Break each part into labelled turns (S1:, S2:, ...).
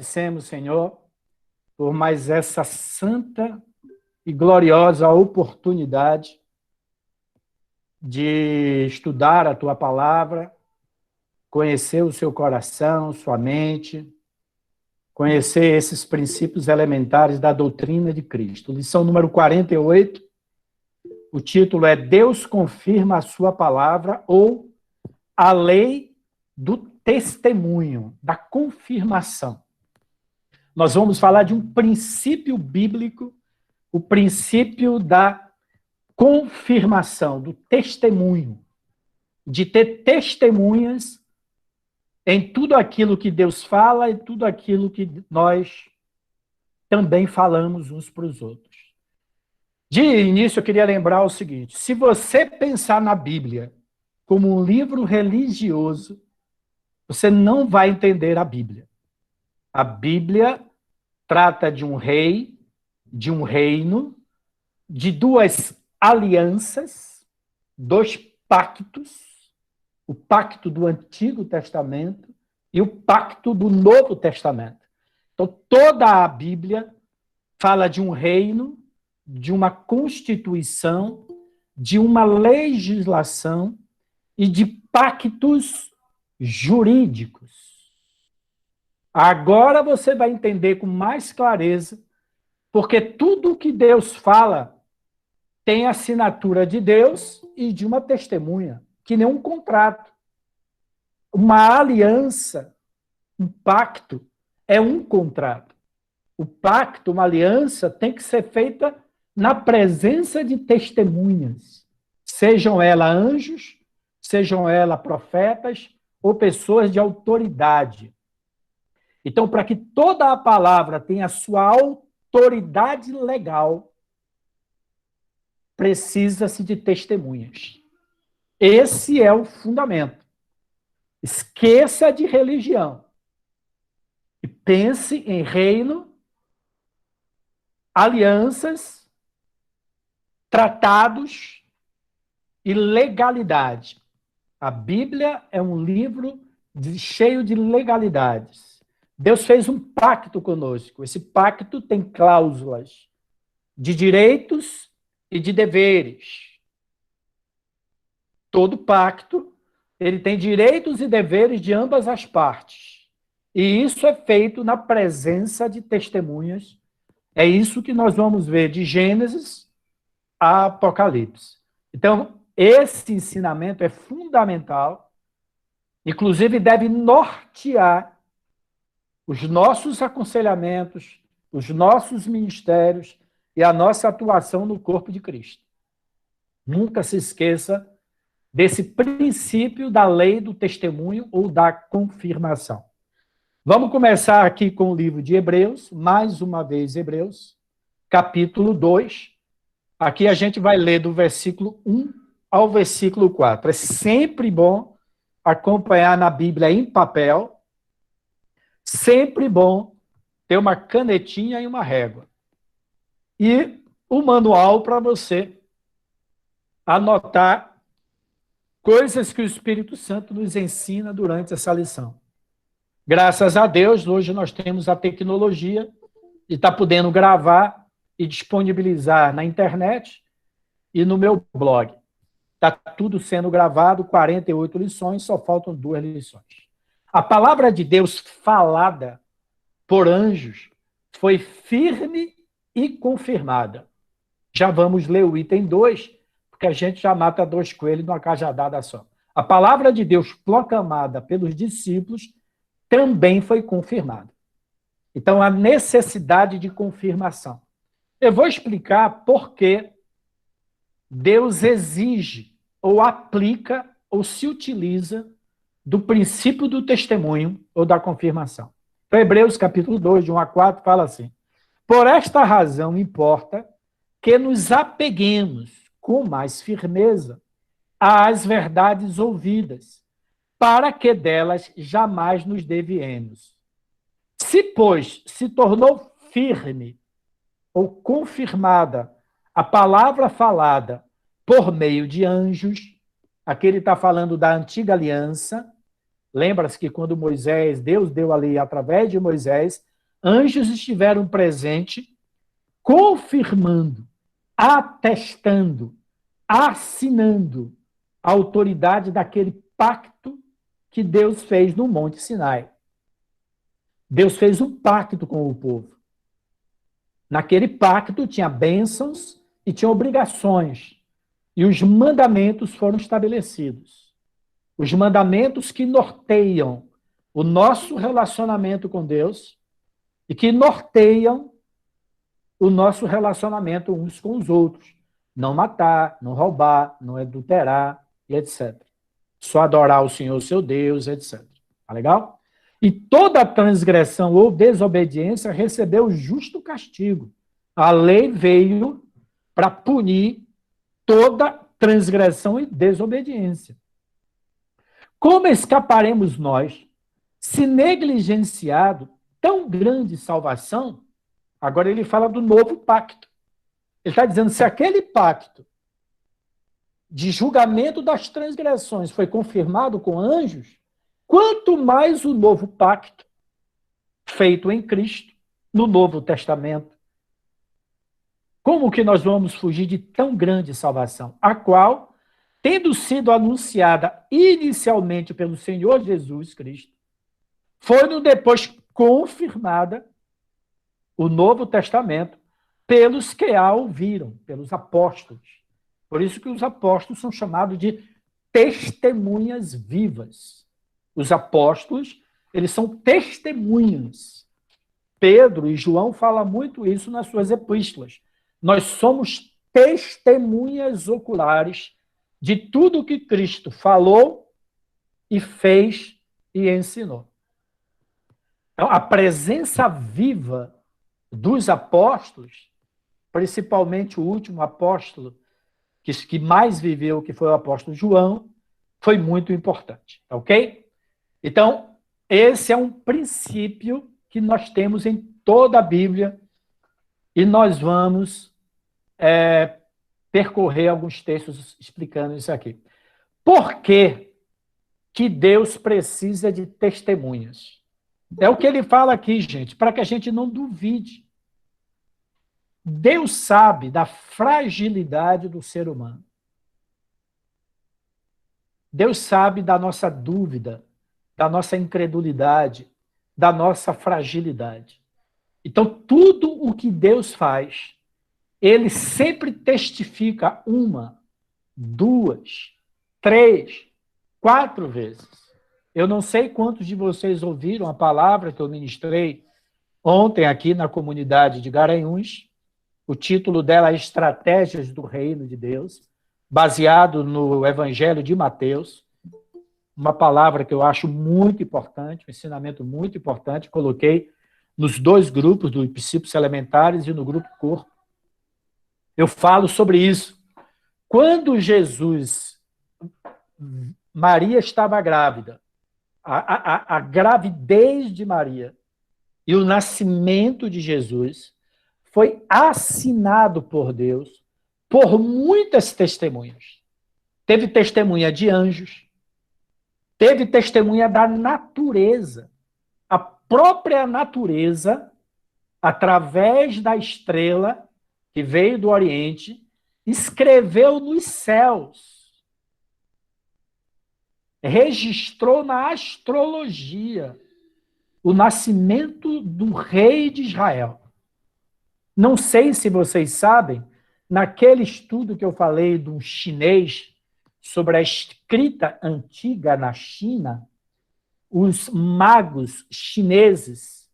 S1: agradecemos, Senhor, por mais essa santa e gloriosa oportunidade de estudar a Tua palavra, conhecer o seu coração, sua mente, conhecer esses princípios elementares da doutrina de Cristo. Lição número 48, o título é Deus confirma a sua palavra ou a lei do testemunho, da confirmação. Nós vamos falar de um princípio bíblico, o princípio da confirmação, do testemunho, de ter testemunhas em tudo aquilo que Deus fala e tudo aquilo que nós também falamos uns para os outros. De início, eu queria lembrar o seguinte: se você pensar na Bíblia como um livro religioso, você não vai entender a Bíblia. A Bíblia trata de um rei, de um reino, de duas alianças, dois pactos, o pacto do Antigo Testamento e o pacto do Novo Testamento. Então, toda a Bíblia fala de um reino, de uma constituição, de uma legislação e de pactos jurídicos. Agora você vai entender com mais clareza, porque tudo que Deus fala tem a assinatura de Deus e de uma testemunha, que nem um contrato. Uma aliança, um pacto, é um contrato. O pacto, uma aliança, tem que ser feita na presença de testemunhas, sejam elas anjos, sejam elas profetas ou pessoas de autoridade. Então, para que toda a palavra tenha a sua autoridade legal, precisa-se de testemunhas. Esse é o fundamento. Esqueça de religião e pense em reino, alianças, tratados e legalidade. A Bíblia é um livro cheio de legalidades. Deus fez um pacto conosco. Esse pacto tem cláusulas de direitos e de deveres. Todo pacto, ele tem direitos e deveres de ambas as partes. E isso é feito na presença de testemunhas. É isso que nós vamos ver de Gênesis a Apocalipse. Então, esse ensinamento é fundamental, inclusive deve nortear os nossos aconselhamentos, os nossos ministérios e a nossa atuação no corpo de Cristo. Nunca se esqueça desse princípio da lei do testemunho ou da confirmação. Vamos começar aqui com o livro de Hebreus, mais uma vez Hebreus, capítulo 2. Aqui a gente vai ler do versículo 1 ao versículo 4. É sempre bom acompanhar na Bíblia em papel, sempre bom ter uma canetinha e uma régua. E o manual para você anotar coisas que o Espírito Santo nos ensina durante essa lição. Graças a Deus, hoje nós temos a tecnologia de estar podendo gravar e disponibilizar na internet e no meu blog. Está tudo sendo gravado, 48 lições, só faltam 2 lições. A palavra de Deus falada por anjos foi firme e confirmada. Já vamos ler o item 2, porque a gente já mata 2 coelhos numa cajadada só. A palavra de Deus proclamada pelos discípulos também foi confirmada. Então, a necessidade de confirmação. Eu vou explicar por que Deus exige, ou aplica, ou se utiliza do princípio do testemunho ou da confirmação. Então, Hebreus capítulo 2, de 1 a 4, fala assim: por esta razão importa que nos apeguemos com mais firmeza às verdades ouvidas, para que delas jamais nos desviemos. Se, pois, se tornou firme ou confirmada a palavra falada por meio de anjos, aqui ele está falando da antiga aliança. Lembra-se que quando Moisés, Deus deu a lei através de Moisés, Anjos estiveram presentes, confirmando, atestando, assinando a autoridade daquele pacto que Deus fez no Monte Sinai. Deus fez um pacto com o povo. Naquele pacto tinha bênçãos e tinha obrigações. E os mandamentos foram estabelecidos. Os mandamentos que norteiam o nosso relacionamento com Deus e que norteiam o nosso relacionamento uns com os outros. Não matar, não roubar, não adulterar, e etc. Só adorar o Senhor, seu Deus, etc. Tá legal? E toda transgressão ou desobediência recebeu justo castigo. A lei veio para punir toda transgressão e desobediência. Como escaparemos nós, se negligenciado tão grande salvação? Agora ele fala do novo pacto. Ele está dizendo, se aquele pacto de julgamento das transgressões foi confirmado com anjos, quanto mais o novo pacto feito em Cristo, no Novo Testamento. Como que nós vamos fugir de tão grande salvação? A qual, tendo sido anunciada inicialmente pelo Senhor Jesus Cristo, foi depois confirmada o Novo Testamento pelos que a ouviram, pelos apóstolos. Por isso que os apóstolos são chamados de testemunhas vivas. Os apóstolos, eles são testemunhas. Pedro e João falam muito isso nas suas epístolas. Nós somos testemunhas oculares de tudo que Cristo falou e fez e ensinou. Então, a presença viva dos apóstolos, principalmente o último apóstolo que mais viveu, que foi o apóstolo João, foi muito importante, ok? Então, esse é um princípio que nós temos em toda a Bíblia e nós vamos percorrer alguns textos explicando isso aqui. Por que que Deus precisa de testemunhas? É o que ele fala aqui, gente, para que a gente não duvide. Deus sabe da fragilidade do ser humano. Deus sabe da nossa dúvida, da nossa incredulidade, da nossa fragilidade. Então, tudo o que Deus faz, ele sempre testifica 1, 2, 3, 4 vezes. Eu não sei quantos de vocês ouviram a palavra que eu ministrei ontem aqui na comunidade de Garanhuns. O título dela é Estratégias do Reino de Deus, baseado no Evangelho de Mateus. Uma palavra que eu acho muito importante, um ensinamento muito importante. Coloquei nos 2 grupos, dos princípios elementares e no grupo corpo. Eu falo sobre isso. Quando Maria estava grávida, a gravidez de Maria e o nascimento de Jesus foi assinado por Deus por muitas testemunhas. Teve testemunha de anjos, teve testemunha da natureza. A própria natureza, através da estrela que veio do Oriente, escreveu nos céus, registrou na astrologia o nascimento do rei de Israel. Não sei se vocês sabem, naquele estudo que eu falei de um chinês sobre a escrita antiga na China, os magos chineses,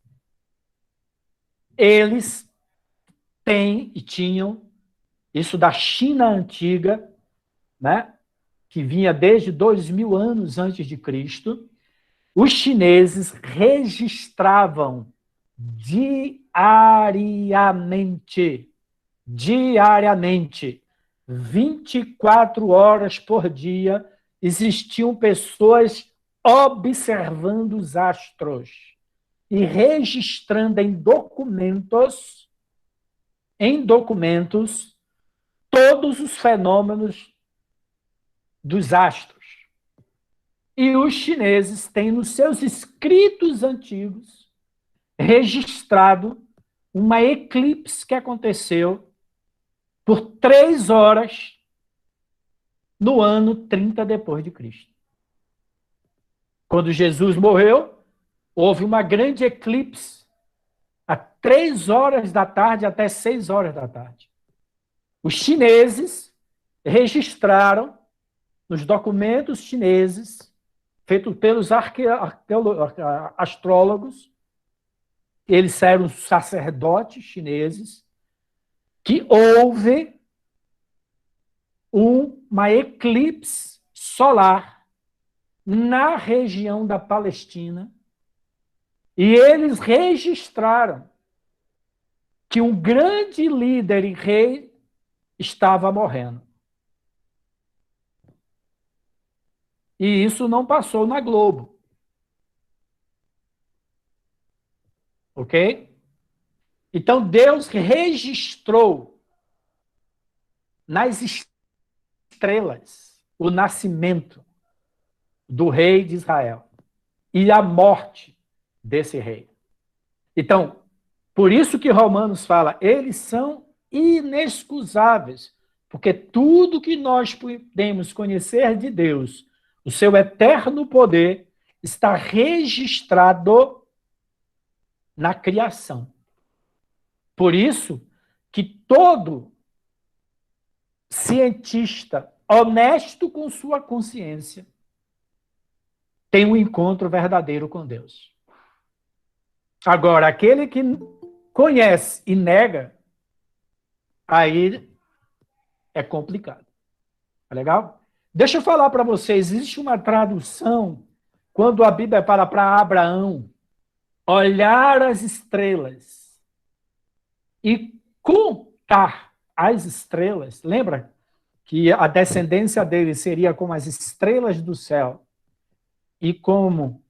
S1: eles têm e tinham isso da China antiga, né, que vinha desde 2000 anos antes de Cristo. Os chineses registravam diariamente, 24 horas por dia, existiam pessoas observando os astros e registrando em documentos todos os fenômenos dos astros. E os chineses têm nos seus escritos antigos registrado uma eclipse que aconteceu por 3 horas no ano 30 depois de Cristo. Quando Jesus morreu, houve uma grande eclipse a 3 horas da tarde até 6 horas da tarde. Os chineses registraram nos documentos chineses, feitos pelos astrólogos, eles eram sacerdotes chineses, que houve uma eclipse solar na região da Palestina, e eles registraram que um grande líder e rei estava morrendo. E isso não passou na Globo. Ok? Então Deus registrou nas estrelas o nascimento do rei de Israel e a morte desse rei. Então, por isso que Romanos fala, eles são inexcusáveis, porque tudo que nós podemos conhecer de Deus, o seu eterno poder, está registrado na criação. Por isso que todo cientista honesto com sua consciência tem um encontro verdadeiro com Deus. Agora, aquele que conhece e nega, aí é complicado. Tá legal? Deixa eu falar para vocês, existe uma tradução, quando a Bíblia fala para Abraão olhar as estrelas e contar as estrelas, lembra que a descendência dele seria como as estrelas do céu e como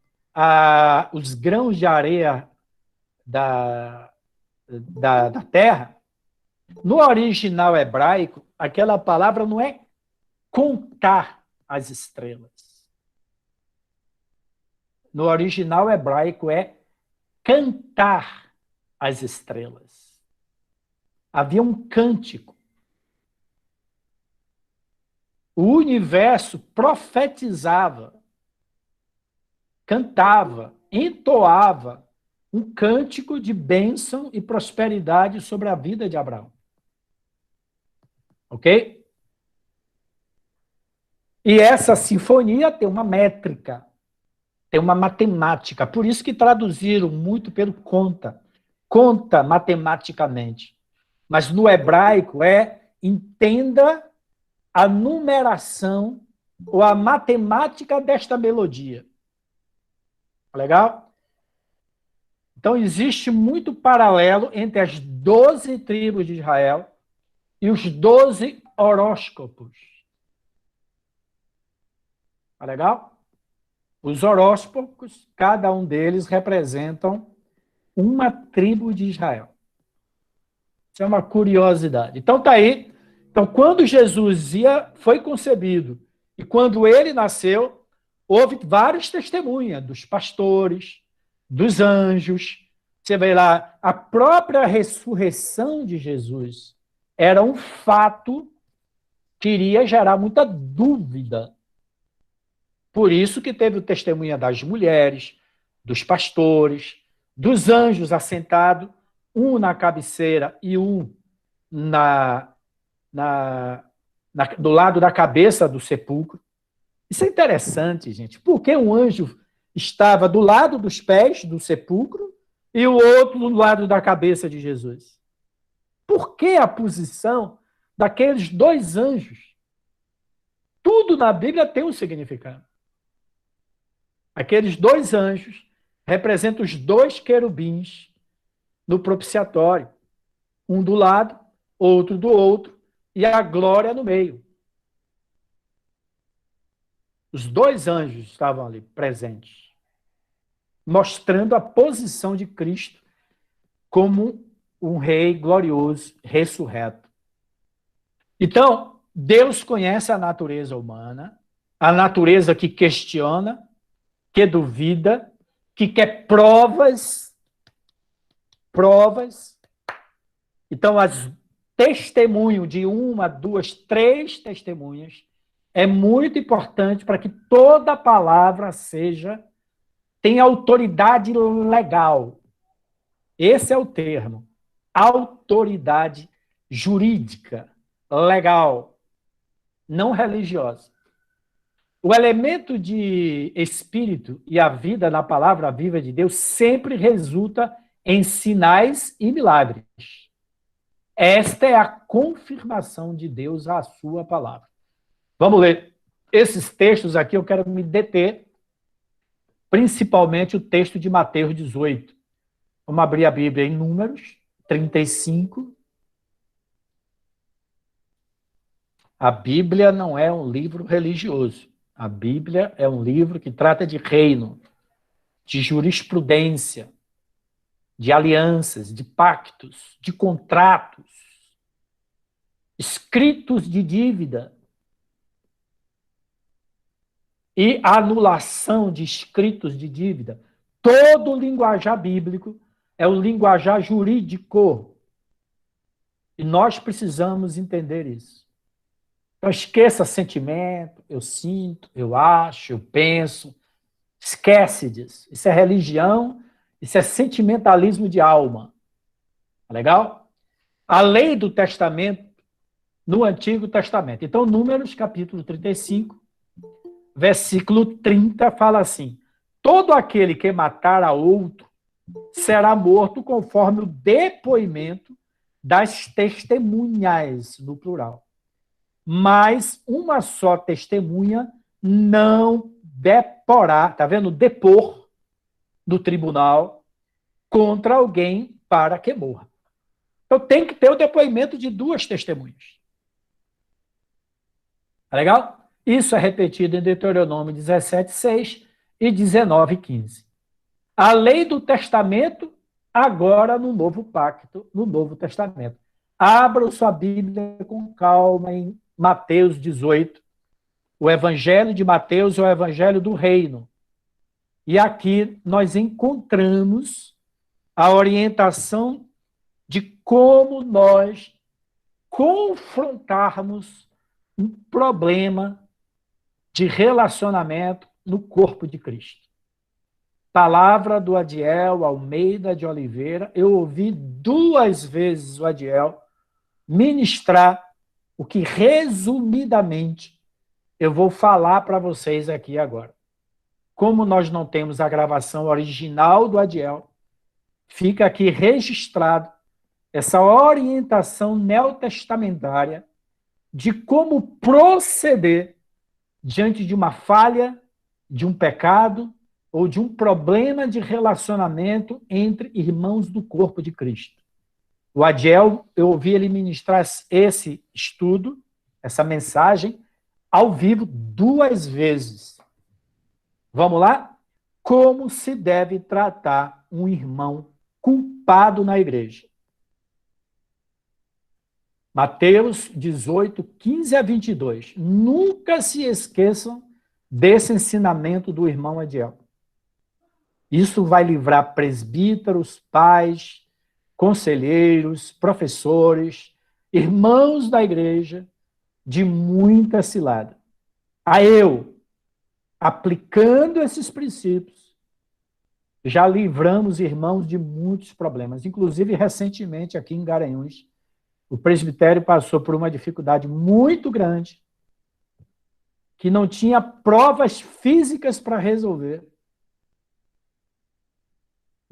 S1: os grãos de areia da terra? No original hebraico, aquela palavra não é contar as estrelas. No original hebraico é cantar as estrelas. Havia um cântico. O universo profetizava, cantava, entoava um cântico de bênção e prosperidade sobre a vida de Abraão. Ok? E essa sinfonia tem uma métrica, tem uma matemática. Por isso que traduziram muito pelo conta. Conta matematicamente. Mas no hebraico entenda a numeração ou a matemática desta melodia. Legal? Então, existe muito paralelo entre as 12 tribos de Israel e os 12 horóscopos. Tá legal? Os horóscopos, cada um deles representam uma tribo de Israel. Isso é uma curiosidade. Então, tá aí. Então, quando Jesus foi concebido e quando ele nasceu, houve várias testemunhas dos pastores, dos anjos. Você vê lá, a própria ressurreição de Jesus era um fato que iria gerar muita dúvida. Por isso que teve o testemunho das mulheres, dos pastores, dos anjos assentados, um na cabeceira e um do lado da cabeça do sepulcro. Isso é interessante, gente. Por que um anjo estava do lado dos pés do sepulcro e o outro do lado da cabeça de Jesus? Por que a posição daqueles dois anjos? Tudo na Bíblia tem um significado. Aqueles dois anjos representam os dois querubins no propiciatório. Um do lado, outro do outro, e a glória no meio. Os dois anjos estavam ali presentes, mostrando a posição de Cristo como um rei glorioso, ressurreto. Então, Deus conhece a natureza humana, a natureza que questiona, que duvida, que quer provas provas. Então, as testemunho de uma, duas, três testemunhas é muito importante para que toda palavra tenha autoridade legal. Esse é o termo. Autoridade jurídica, legal, não religiosa. O elemento de espírito e a vida na palavra viva de Deus sempre resulta em sinais e milagres. Esta é a confirmação de Deus à sua palavra. Vamos ler esses textos aqui, eu quero me deter, principalmente o texto de Mateus 18. Vamos abrir a Bíblia em Números 35. A Bíblia não é um livro religioso. A Bíblia é um livro que trata de reino, de jurisprudência, de alianças, de pactos, de contratos, escritos de dívida e anulação de escritos de dívida. Todo o linguajar bíblico é o linguajar jurídico. E nós precisamos entender isso. Então, esqueça sentimento, eu sinto, eu acho, eu penso. Esquece disso. Isso é religião, isso é sentimentalismo de alma. Tá legal? A lei do testamento no Antigo Testamento. Então, Números, capítulo 35, versículo 30, fala assim: todo aquele que matar a outro será morto conforme o depoimento das testemunhas, no plural. Mas uma só testemunha não deporá, tá vendo? Depor do tribunal contra alguém para que morra. Então tem que ter o depoimento de duas testemunhas. Tá legal? Isso é repetido em Deuteronômio 17:6 e 19:15. A lei do testamento, agora no novo pacto, no Novo Testamento. Abra sua Bíblia com calma em Mateus 18. O Evangelho de Mateus é o Evangelho do Reino. E aqui nós encontramos a orientação de como nós confrontarmos um problema de relacionamento no corpo de Cristo. Palavra do Adiel Almeida de Oliveira. Eu ouvi 2 vezes o Adiel ministrar o que, resumidamente, eu vou falar para vocês aqui agora. Como nós não temos a gravação original do Adiel, fica aqui registrado essa orientação neotestamentária de como proceder diante de uma falha, de um pecado ou de um problema de relacionamento entre irmãos do corpo de Cristo. O Adiel, eu ouvi ele ministrar esse estudo, essa mensagem, ao vivo 2 vezes. Vamos lá? Como se deve tratar um irmão culpado na igreja? Mateus 18, 15 a 22. Nunca se esqueçam desse ensinamento do irmão Adiel. Isso vai livrar presbíteros, pais, conselheiros, professores, irmãos da igreja de muita cilada. Aplicando esses princípios, já livramos irmãos de muitos problemas. Inclusive, recentemente, aqui em Garanhuns, o presbitério passou por uma dificuldade muito grande, que não tinha provas físicas para resolver.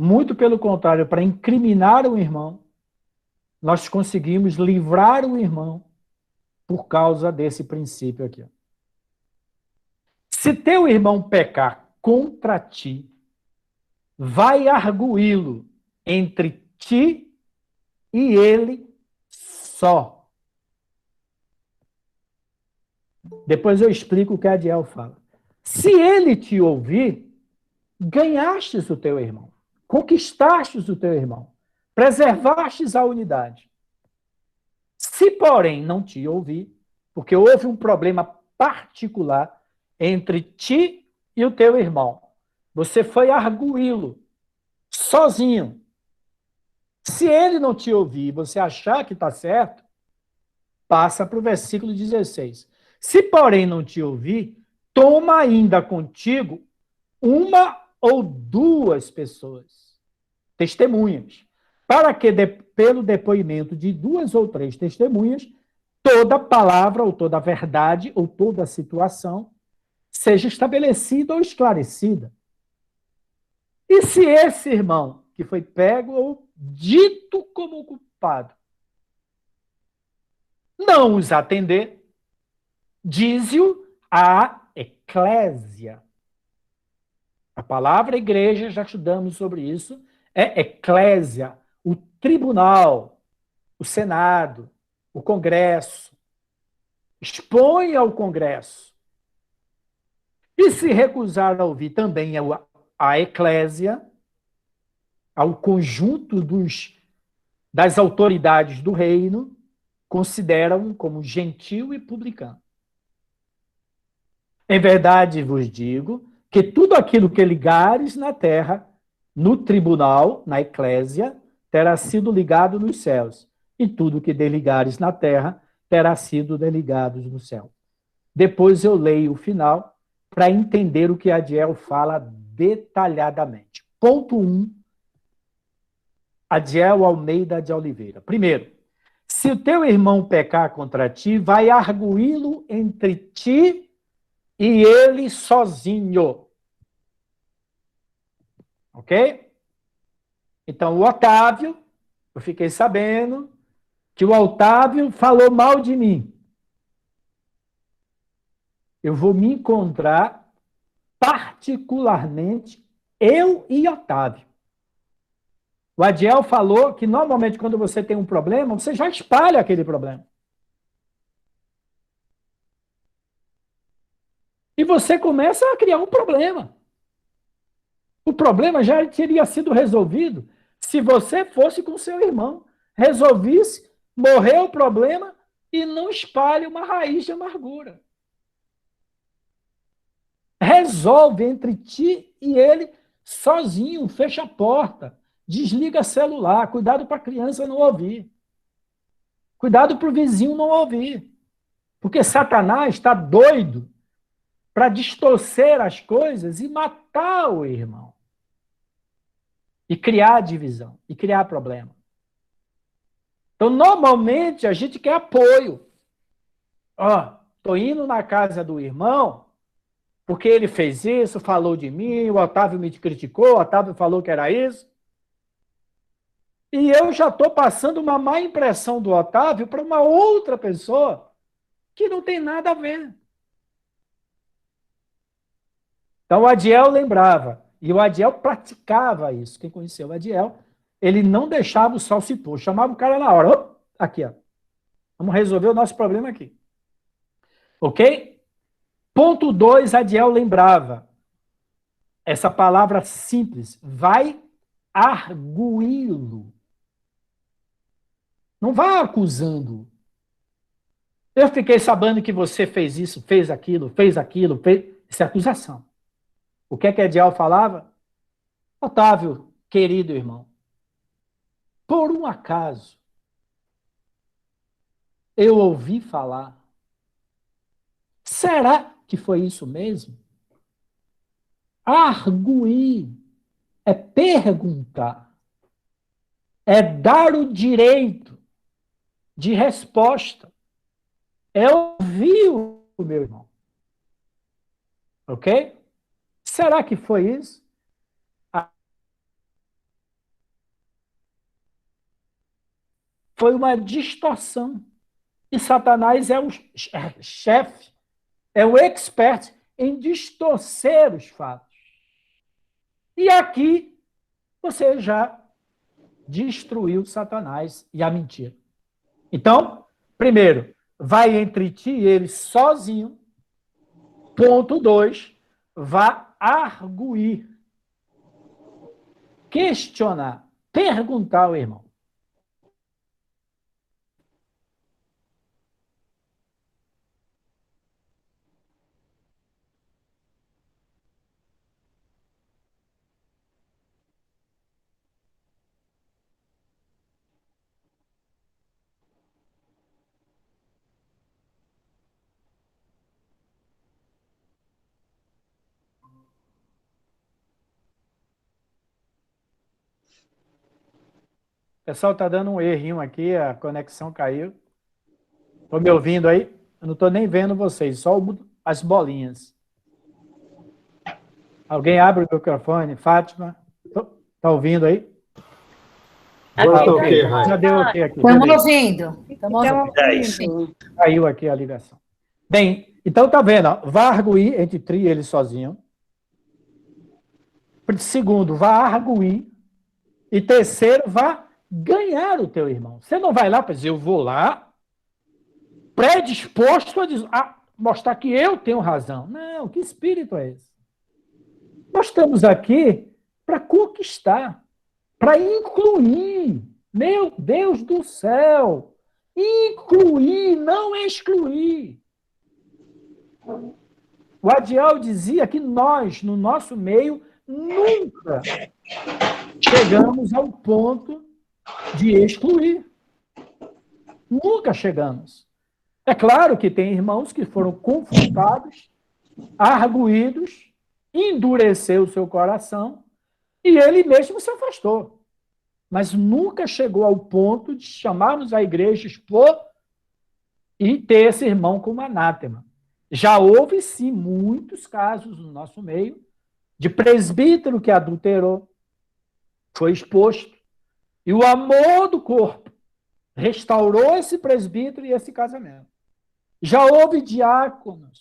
S1: Muito pelo contrário, para incriminar o irmão, nós conseguimos livrar o irmão por causa desse princípio aqui. Se teu irmão pecar contra ti, vai arguí-lo entre ti e ele só. Depois eu explico o que a Adiel fala. Se ele te ouvir, ganhastes o teu irmão, conquistastes o teu irmão, preservastes a unidade. Se, porém, não te ouvir, porque houve um problema particular entre ti e o teu irmão, você foi arguí-lo sozinho, Se ele não te ouvir, você achar que está certo, passa para o versículo 16. Se, porém, não te ouvir, toma ainda contigo uma ou duas pessoas, testemunhas, para que, pelo depoimento de duas ou três testemunhas, toda palavra ou toda verdade ou toda situação seja estabelecida ou esclarecida. E se esse irmão que foi pego ou dito como culpado não os atender, diz-o a eclésia. A palavra igreja, já estudamos sobre isso, é eclésia, o tribunal, o senado, o congresso. Expõe ao congresso. E se recusar a ouvir também a eclésia, ao conjunto das autoridades do reino, consideram como gentil e publicano. Em verdade vos digo que tudo aquilo que ligares na terra, no tribunal, na eclésia, terá sido ligado nos céus, e tudo que desligares na terra terá sido desligado no céu. Depois eu leio o final para entender o que Adiel fala detalhadamente. Ponto 1, Adiel Almeida de Oliveira. Primeiro, se o teu irmão pecar contra ti, vai arguí-lo entre ti e ele sozinho. Ok? Então, o Otávio, eu fiquei sabendo que o Otávio falou mal de mim. Eu vou me encontrar particularmente eu e Otávio. O Adiel falou que normalmente quando você tem um problema, você já espalha aquele problema. E você começa a criar um problema. O problema já teria sido resolvido se você fosse com seu irmão, resolvisse, morreu o problema e não espalhe uma raiz de amargura. Resolve entre ti e ele sozinho, fecha a porta, desliga celular, cuidado para a criança não ouvir. Cuidado para o vizinho não ouvir. Porque Satanás está doido para distorcer as coisas e matar o irmão. E criar divisão, e criar problema. Então, normalmente, a gente quer apoio. Ó, tô indo na casa do irmão, porque ele fez isso, falou de mim, o Otávio me criticou, o Otávio falou que era isso. E eu já estou passando uma má impressão do Otávio para uma outra pessoa que não tem nada a ver. Então, o Adiel lembrava, e o Adiel praticava isso. Quem conheceu o Adiel, ele não deixava o sol se pôr, chamava o cara na hora. Opa, aqui, ó. Vamos resolver o nosso problema aqui. Ok? Ponto 2, Adiel lembrava. Essa palavra simples, vai arguí-lo. Não vá acusando. Eu fiquei sabendo que você fez isso, fez aquilo, fez aquilo, fez... Isso é acusação. O que é que Adiel falava? Otávio, querido irmão, por um acaso, eu ouvi falar. Será que foi isso mesmo? Arguir é perguntar, é dar o direito de resposta, é ouvir o meu irmão. Ok? Será que foi isso? Foi uma distorção. E Satanás é o chefe, é o expert em distorcer os fatos. E aqui você já destruiu Satanás e a mentira. Então, primeiro, vai entre ti e ele sozinho. Ponto 2, vá arguir, questionar, perguntar ao irmão. pessoal está dando um errinho aqui, a conexão caiu. Estão me ouvindo aí? Eu não estou nem vendo vocês, só as bolinhas. Alguém abre o microfone? Fátima? Está ouvindo aí?
S2: Agora
S3: Aqui
S2: tá ok,
S3: tá-
S2: Rai.
S1: Já deu ok aqui.
S4: Estamos
S1: beleza.
S4: ouvindo. Estamos ouvindo.
S3: 10.
S1: Caiu aqui a ligação. Bem, então tá vendo, ó, vá arguir entre tri e ele sozinho. Segundo, vá arguir. E terceiro, vá ganhar o teu irmão. Você não vai lá para dizer, eu vou lá, predisposto a mostrar que eu tenho razão. Não, que espírito é esse? Nós estamos aqui para conquistar, para incluir. Meu Deus do céu! Incluir, não excluir. O Adiel dizia que nós, no nosso meio, nunca chegamos ao ponto de excluir. Nunca chegamos. É claro que tem irmãos que foram confrontados, arguídos, endureceu o seu coração e ele mesmo se afastou. Mas nunca chegou ao ponto de chamarmos a igreja, expor e ter esse irmão como anátema. Já houve, sim, muitos casos no nosso meio de presbítero que adulterou, foi exposto, e o amor do corpo restaurou esse presbítero e esse casamento. Já houve diáconos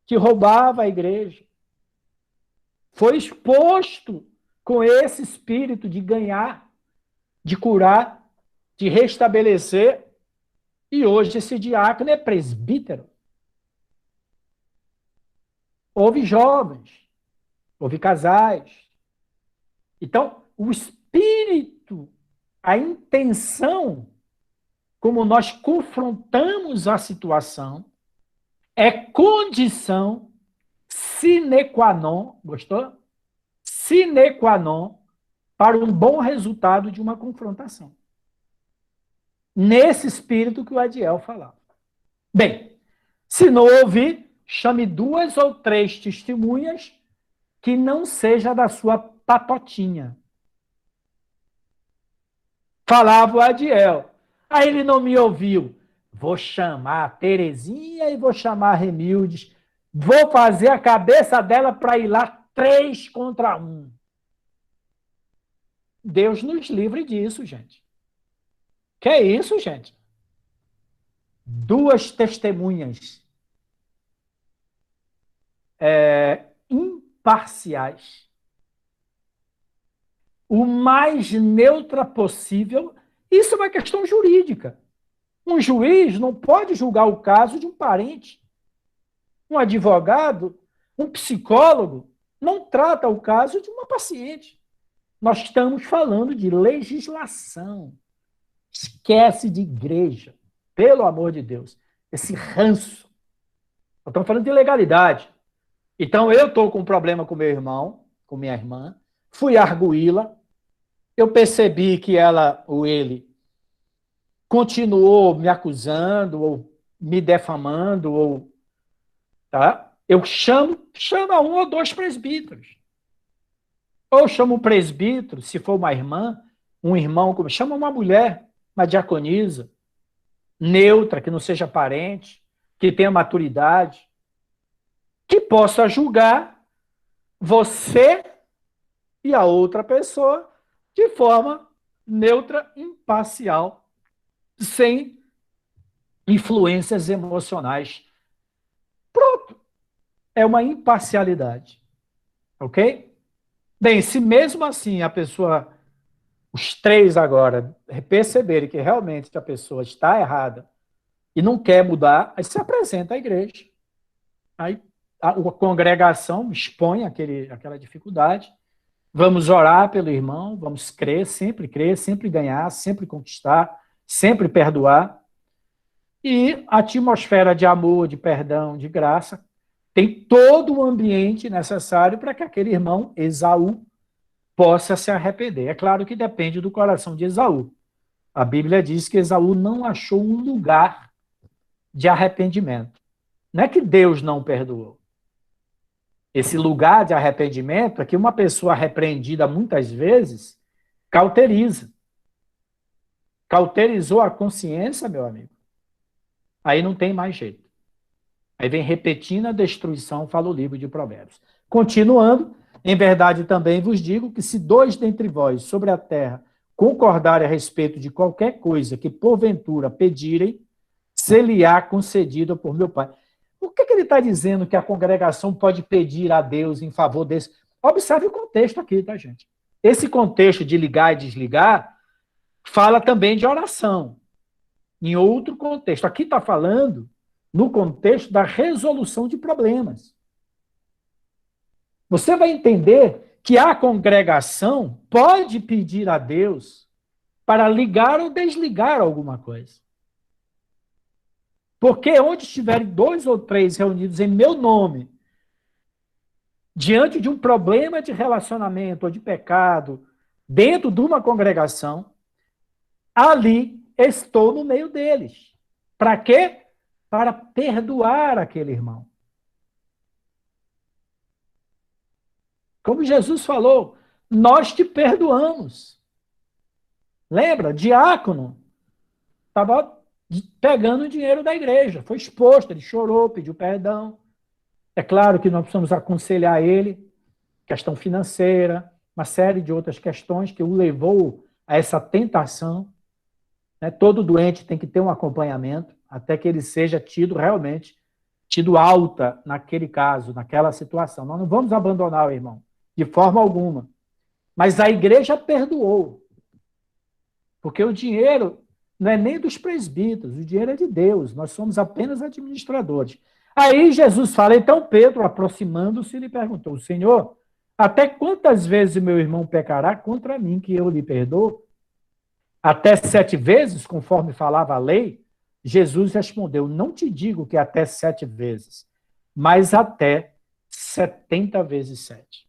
S1: que roubavam a igreja, foi exposto com esse espírito de ganhar, de curar, de restabelecer, e hoje esse diácono é presbítero. Houve jovens, houve casais. Então, o espírito, a intenção, como nós confrontamos a situação, é condição sine qua non, gostou? Sine qua non para um bom resultado de uma confrontação. Nesse espírito que o Adiel falava. Bem, se não ouvir, chame 2 ou 3 testemunhas que não seja da sua patotinha. Falava o Adiel. Aí ele não me ouviu. Vou chamar a Terezinha e vou chamar a Remildes. Vou fazer a cabeça dela para ir lá 3 contra 1. Deus nos livre disso, gente. Que é isso, gente? 2 testemunhas imparciais. O mais neutra possível. Isso é uma questão jurídica. Um juiz não pode julgar o caso de um parente. Um advogado, um psicólogo, não trata o caso de uma paciente. Nós estamos falando de legislação. Esquece de igreja. Pelo amor de Deus. Esse ranço. Nós estamos falando de legalidade. Então, eu estou com um problema com meu irmão, com minha irmã, fui arguí-la, eu percebi que ela, ou ele, continuou me acusando, ou me defamando, ou... Tá? Eu chamo 1 ou 2 presbíteros. Ou chamo um presbítero, se for uma irmã, um irmão, chama uma mulher, uma diaconisa, neutra, que não seja parente, que tenha maturidade, que possa julgar você e a outra pessoa de forma neutra, imparcial, sem influências emocionais. Pronto. É uma imparcialidade. Ok? Bem, se mesmo assim a pessoa, os 3 agora, perceberem que realmente a pessoa está errada e não quer mudar, aí se apresenta à igreja. Aí a congregação expõe aquela dificuldade. Vamos orar pelo irmão, vamos crer, sempre ganhar, sempre conquistar, sempre perdoar. E a atmosfera de amor, de perdão, de graça, tem todo o ambiente necessário para que aquele irmão, Esaú, possa se arrepender. É claro que depende do coração de Esaú. A Bíblia diz que Esaú não achou um lugar de arrependimento. Não é que Deus não perdoou. Esse lugar de arrependimento é que uma pessoa repreendida muitas vezes, Cauteriza. Cauterizou a consciência, meu amigo. Aí não tem mais jeito. Aí vem repetindo a destruição, fala o livro de Provérbios. Continuando, em verdade também vos digo que se dois dentre vós sobre a terra concordarem a respeito de qualquer coisa que porventura pedirem, ser-lhe-á concedido por meu Pai. Por que ele está dizendo que a congregação pode pedir a Deus em favor desse? Observe o contexto aqui, tá, gente? Esse contexto de ligar e desligar fala também de oração. Em outro contexto. Aqui está falando no contexto da resolução de problemas. Você vai entender que a congregação pode pedir a Deus para ligar ou desligar alguma coisa. Porque onde estiverem 2 ou 3 reunidos em meu nome, diante de um problema de relacionamento ou de pecado, dentro de uma congregação, ali estou no meio deles. Para quê? Para perdoar aquele irmão. Como Jesus falou, nós te perdoamos. Lembra? Diácono estava pegando o dinheiro da igreja, foi exposto, ele chorou, pediu perdão. É claro que nós precisamos aconselhar ele, questão financeira, uma série de outras questões que o levou a essa tentação. Todo doente tem que ter um acompanhamento até que ele seja tido realmente, tido alta naquele caso, naquela situação. Nós não vamos abandonar o irmão, de forma alguma. Mas a igreja perdoou. Porque o dinheiro não é nem dos presbíteros, o dinheiro é de Deus, nós somos apenas administradores. Aí Jesus fala, então Pedro, aproximando-se, lhe perguntou, Senhor, até quantas vezes meu irmão pecará contra mim que eu lhe perdoo? Até 7 vezes, conforme falava a lei? Jesus respondeu, não te digo que até 7 vezes, mas até 70 vezes 7.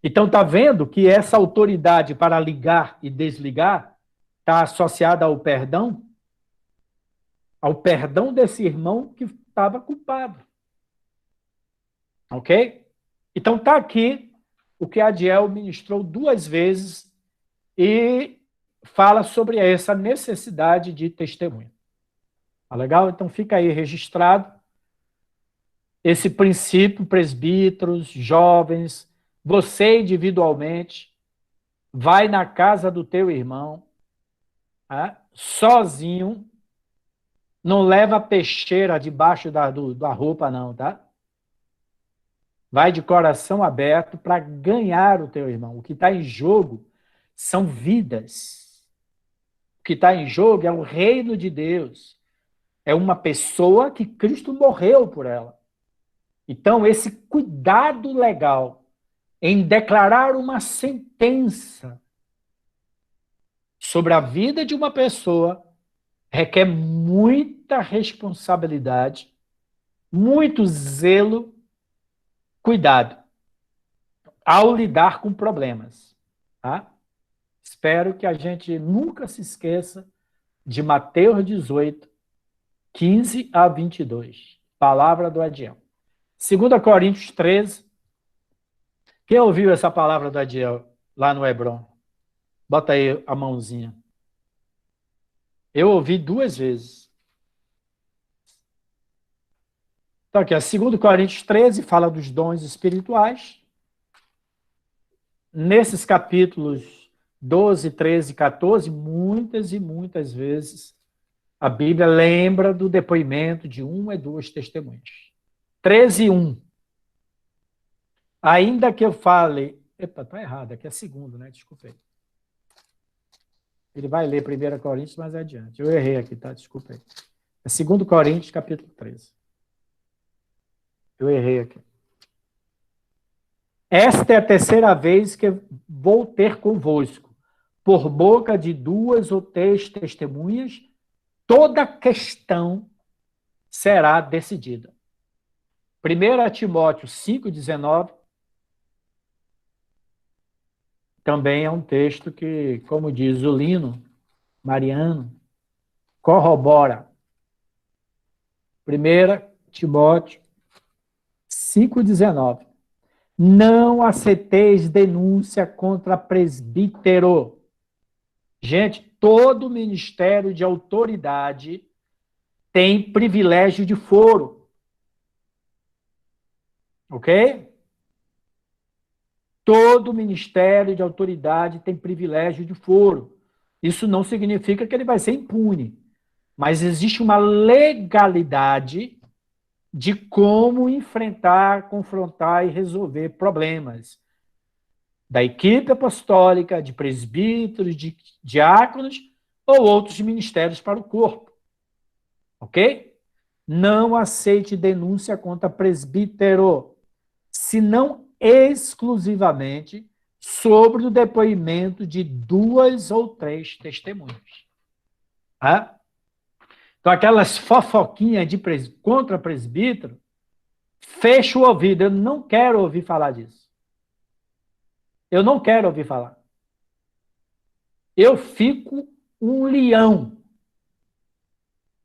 S1: Então, está vendo que essa autoridade para ligar e desligar está associada ao perdão desse irmão que estava culpado. Ok? Então, está aqui o que Adiel ministrou 2 vezes e fala sobre essa necessidade de testemunho. Tá legal? Então, fica aí registrado esse princípio, presbíteros, jovens, você individualmente, vai na casa do teu irmão, sozinho, não leva peixeira debaixo da roupa, não, tá? Vai de coração aberto para ganhar o teu irmão. O que está em jogo são vidas. O que está em jogo é o reino de Deus. É uma pessoa que Cristo morreu por ela. Então, esse cuidado legal em declarar uma sentença sobre a vida de uma pessoa requer muita responsabilidade, muito zelo, cuidado ao lidar com problemas. Tá? Espero que a gente nunca se esqueça de Mateus 18, 15 a 22. Palavra do Adiel. 2 Coríntios 13. Quem ouviu essa palavra do Adiel lá no Hebron? Bota aí a mãozinha. Eu ouvi 2 vezes. Então, aqui, 2 Coríntios 13 fala dos dons espirituais. Nesses capítulos 12, 13 e 14, muitas e muitas vezes, a Bíblia lembra do depoimento de 1 e 2 testemunhas. 13, 1. Ainda que eu fale... Epa, está errado, aqui é 2, né? Desculpa aí. Ele vai ler 1 Coríntios mais adiante. Eu errei aqui, tá? Desculpa aí. É 2 Coríntios, capítulo 13. Eu errei aqui. Esta é a 3ª vez que vou ter convosco, por boca de 2 ou 3 testemunhas, toda questão será decidida. 1 Timóteo 5,19 também é um texto que, como diz o Lino Mariano, corrobora. 1 Timóteo 5,19. Não aceiteis denúncia contra presbítero. Gente, todo ministério de autoridade tem privilégio de foro. Ok? Todo ministério de autoridade tem privilégio de foro. Isso não significa que ele vai ser impune, mas existe uma legalidade de como enfrentar, confrontar e resolver problemas da equipe apostólica, de presbíteros, de diáconos ou outros ministérios para o corpo. Ok? Não aceite denúncia contra presbítero, senão exclusivamente sobre o depoimento de 2 ou 3 testemunhas. Tá? Então, aquelas fofoquinhas contra presbítero, fecha o ouvido. Eu não quero ouvir falar disso. Eu não quero ouvir falar. Eu fico um leão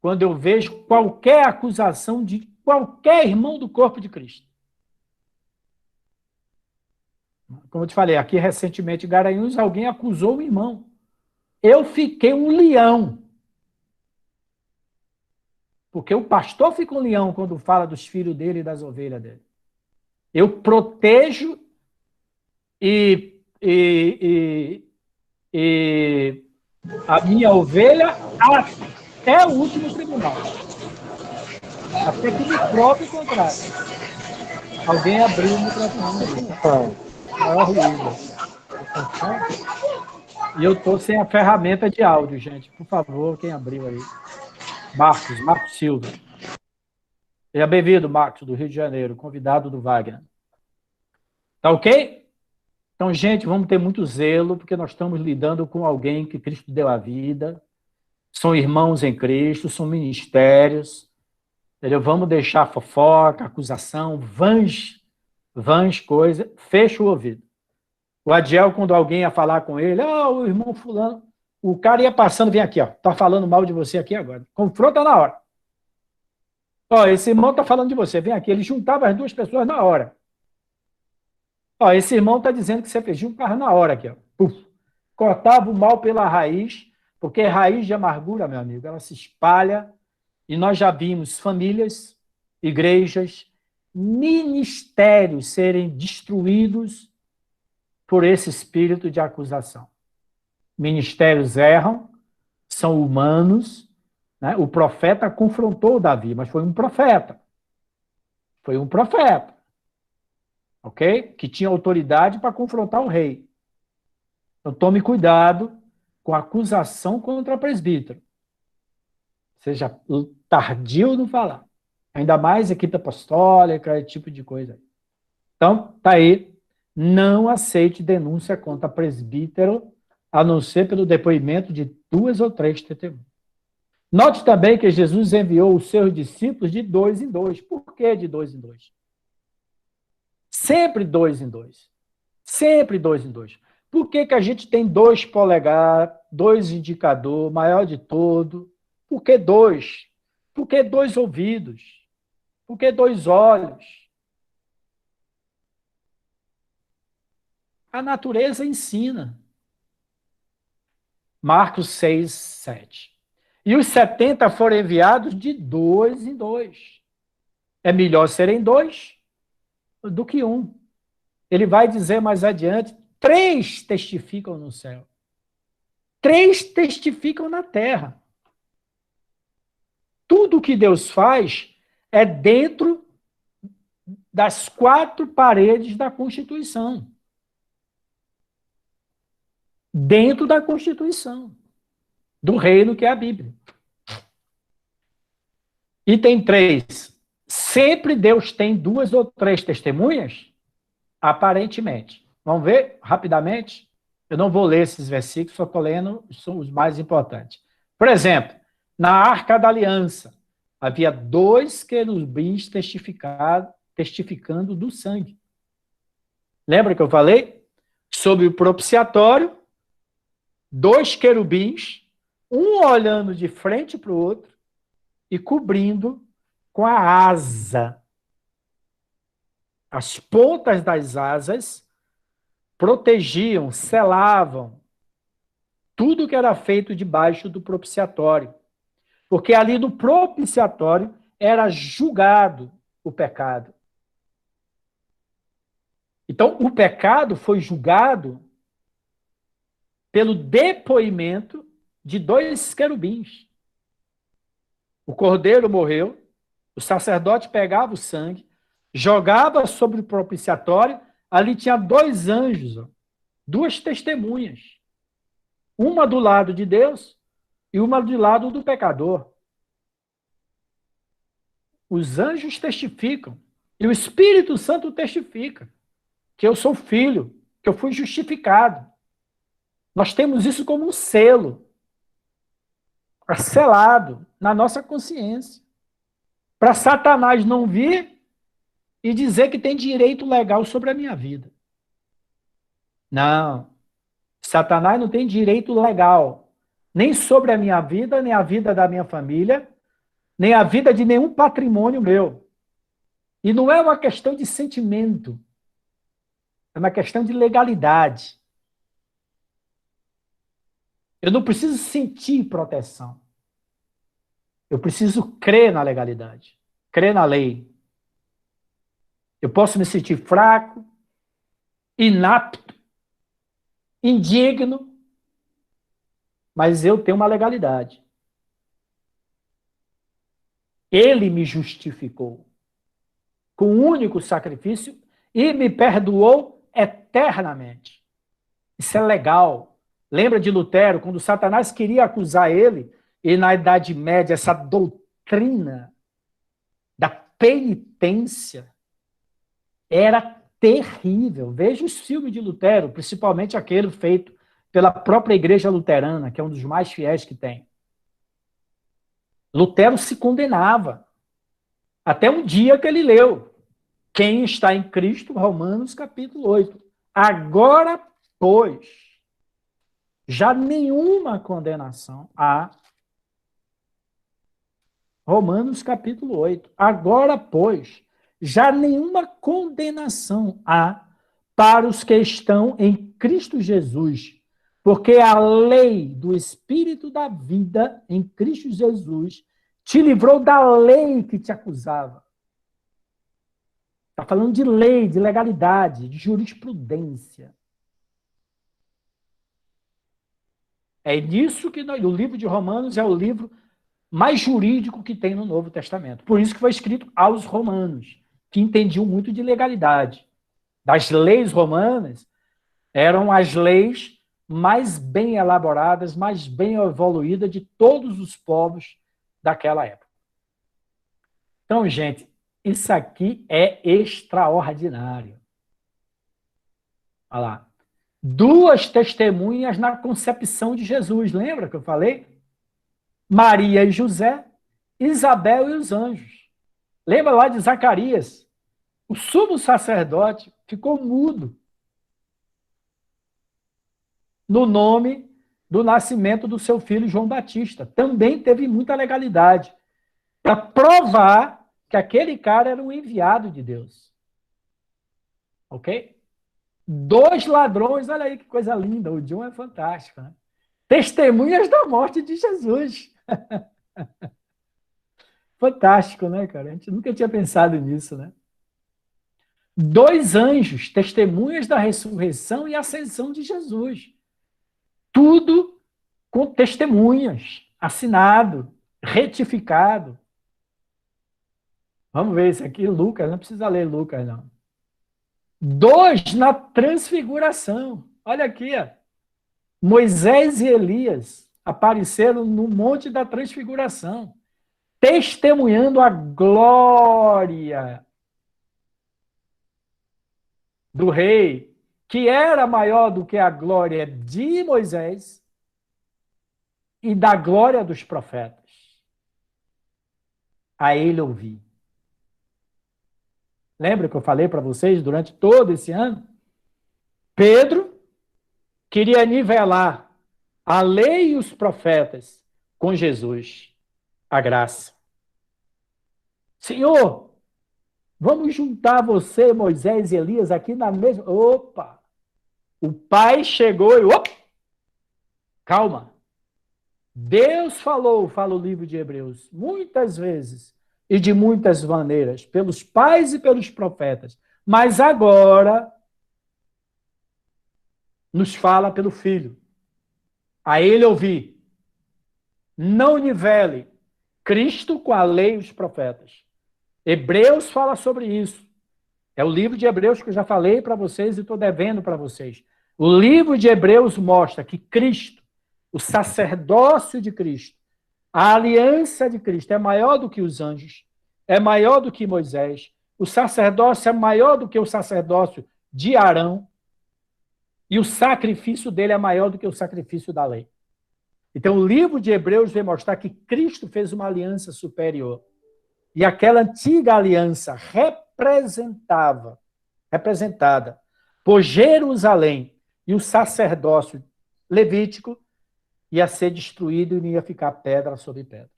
S1: quando eu vejo qualquer acusação de qualquer irmão do corpo de Cristo. Como eu te falei, aqui recentemente em Garanhuns, alguém acusou o irmão. Eu fiquei um leão. Porque o pastor fica um leão quando fala dos filhos dele e das ovelhas dele. Eu protejo e a minha ovelha até o último tribunal. Até que me prove o contrário. Alguém abriu o microfone ali. Maior ruído. E eu estou sem a ferramenta de áudio, gente. Por favor, quem abriu aí? Marcos Silva. Seja bem-vindo, Marcos, do Rio de Janeiro, convidado do Wagner. Tá ok? Então, gente, vamos ter muito zelo, porque nós estamos lidando com alguém que Cristo deu a vida, são irmãos em Cristo, são ministérios, entendeu? Vamos deixar fofoca, acusação, vãs coisa, fecha o ouvido. O Adiel, quando alguém ia falar com ele, o irmão fulano, o cara ia passando, vem aqui, tá falando mal de você aqui agora. Confronta na hora. Esse irmão tá falando de você, vem aqui. Ele juntava as 2 pessoas na hora. Esse irmão tá dizendo que você fez um carro na hora aqui, Puf. Cortava o mal pela raiz, porque raiz de amargura, meu amigo, ela se espalha, e nós já vimos famílias, igrejas, ministérios serem destruídos por esse espírito de acusação. Ministérios erram, são humanos, né? O profeta confrontou Davi, mas foi um profeta. Foi um profeta, ok? Que tinha autoridade para confrontar o rei. Então, tome cuidado com a acusação contra presbítero. Seja tardio no falar. Ainda mais equipe apostólica, esse tipo de coisa. Então, tá aí. Não aceite denúncia contra presbítero, a não ser pelo depoimento de 2 ou 3 testemunhas. Note também que Jesus enviou os seus discípulos de 2 em 2. Por que de 2 em 2? Sempre 2 em 2. Sempre 2 em 2. Por que a gente tem 2 polegares, 2 indicador, maior de todo? Por que 2? Por que 2 ouvidos? Por que 2 olhos? A natureza ensina. Marcos 6, 7. E os 70 foram enviados de 2 em 2. É melhor serem 2 do que 1. Ele vai dizer mais adiante, 3 testificam no céu. 3 testificam na terra. Tudo que Deus faz é dentro das 4 paredes da Constituição. Dentro da Constituição. Do reino que é a Bíblia. Item 3. Sempre Deus tem 2 ou 3 testemunhas? Aparentemente. Vamos ver rapidamente? Eu não vou ler esses versículos, só estou lendo, são os mais importantes. Por exemplo, na Arca da Aliança, havia 2 querubins testificando do sangue. Lembra que eu falei? Sobre o propiciatório, 2 querubins, um olhando de frente para o outro e cobrindo com a asa As pontas das asas protegiam, selavam tudo que era feito debaixo do propiciatório. Porque ali no propiciatório era julgado o pecado. Então, o pecado foi julgado pelo depoimento de 2 querubins. O cordeiro morreu, o sacerdote pegava o sangue, jogava sobre o propiciatório, ali tinha 2 anjos, 2 testemunhas. Uma do lado de Deus e uma do lado do pecador. Os anjos testificam e o Espírito Santo testifica que eu sou filho, que eu fui justificado. Nós temos isso como um selo, selado na nossa consciência, para Satanás não vir e dizer que tem direito legal sobre a minha vida. Não, Satanás não tem direito legal, nem sobre a minha vida, nem a vida da minha família, nem a vida de nenhum patrimônio meu. E não é uma questão de sentimento, é uma questão de legalidade. Eu não preciso sentir proteção. Eu preciso crer na legalidade, crer na lei. Eu posso me sentir fraco, inapto, indigno, mas eu tenho uma legalidade. Ele me justificou com um único sacrifício e me perdoou eternamente. Isso é legal. Lembra de Lutero, quando Satanás queria acusar ele, e na Idade Média, essa doutrina da penitência era terrível. Veja os filmes de Lutero, principalmente aquele feito pela própria Igreja Luterana, que é um dos mais fiéis que tem. Lutero se condenava, até um dia que ele leu: quem está em Cristo, Romanos capítulo 8. Agora, pois, já nenhuma condenação há. Romanos capítulo 8. Agora, pois, já nenhuma condenação há para os que estão em Cristo Jesus, porque a lei do Espírito da vida em Cristo Jesus te livrou da lei que te acusava. Está falando de lei, de legalidade, de jurisprudência. É nisso que o livro de Romanos é o livro mais jurídico que tem no Novo Testamento. Por isso que foi escrito aos romanos, que entendiam muito de legalidade. Das leis romanas, eram as leis mais bem elaboradas, mais bem evoluídas de todos os povos daquela época. Então, gente, isso aqui é extraordinário. Olha lá. 2 testemunhas na concepção de Jesus. Lembra que eu falei? Maria e José, Isabel e os anjos. Lembra lá de Zacarias? O sumo sacerdote ficou mudo no nome do nascimento do seu filho João Batista. Também teve muita legalidade para provar que aquele cara era um enviado de Deus. Ok? 2 ladrões, olha aí que coisa linda, o John é fantástico, né? Testemunhas da morte de Jesus. Fantástico, né, cara? A gente nunca tinha pensado nisso, né? 2 anjos, testemunhas da ressurreição e ascensão de Jesus. Tudo com testemunhas, assinado, retificado. Vamos ver isso aqui, Lucas, não precisa ler Lucas, não. 2 na transfiguração. Olha aqui, ó. Moisés e Elias apareceram no Monte da Transfiguração, testemunhando a glória do rei, que era maior do que a glória de Moisés e da glória dos profetas. A ele ouvi. Lembra que eu falei para vocês durante todo esse ano? Pedro queria nivelar a lei e os profetas com Jesus, a graça. Senhor, Vamos juntar você, Moisés e Elias aqui na mesma... Opa! O pai chegou e... Opa! Calma. Deus falou, fala o livro de Hebreus, muitas vezes e de muitas maneiras, pelos pais e pelos profetas. Mas agora nos fala pelo Filho. A ele ouvir. Não nivele Cristo com a lei e os profetas. Hebreus fala sobre isso. É o livro de Hebreus que eu já falei para vocês e estou devendo para vocês. O livro de Hebreus mostra que Cristo, o sacerdócio de Cristo, a aliança de Cristo é maior do que os anjos, é maior do que Moisés, o sacerdócio é maior do que o sacerdócio de Arão, e o sacrifício dele é maior do que o sacrifício da lei. Então, o livro de Hebreus vem mostrar que Cristo fez uma aliança superior. E aquela antiga aliança representada por Jerusalém e o sacerdócio levítico, ia ser destruído e não ia ficar pedra sobre pedra.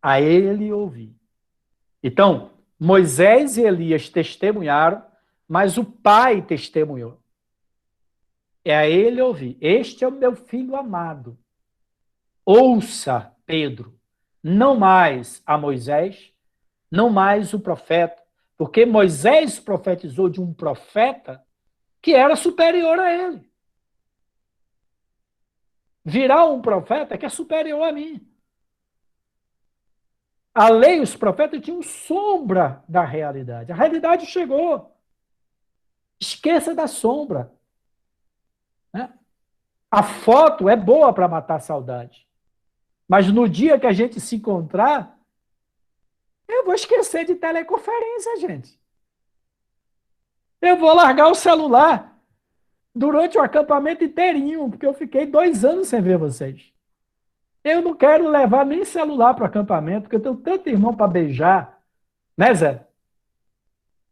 S1: A ele ouvi. Então, Moisés e Elias testemunharam, mas o Pai testemunhou. É a ele ouvir. Este é o meu filho amado. Ouça, Pedro, não mais a Moisés, não mais o profeta, porque Moisés profetizou de um profeta que era superior a ele. Virá um profeta que é superior a mim. A lei e os profetas tinham sombra da realidade. A realidade chegou. Esqueça da sombra. Né? A foto é boa para matar a saudade. Mas no dia que a gente se encontrar, eu vou esquecer de teleconferência, gente. Eu vou largar o celular durante o acampamento inteirinho, porque eu fiquei 2 anos sem ver vocês. Eu não quero levar nem celular para o acampamento, porque eu tenho tanto irmão para beijar, né, Zé?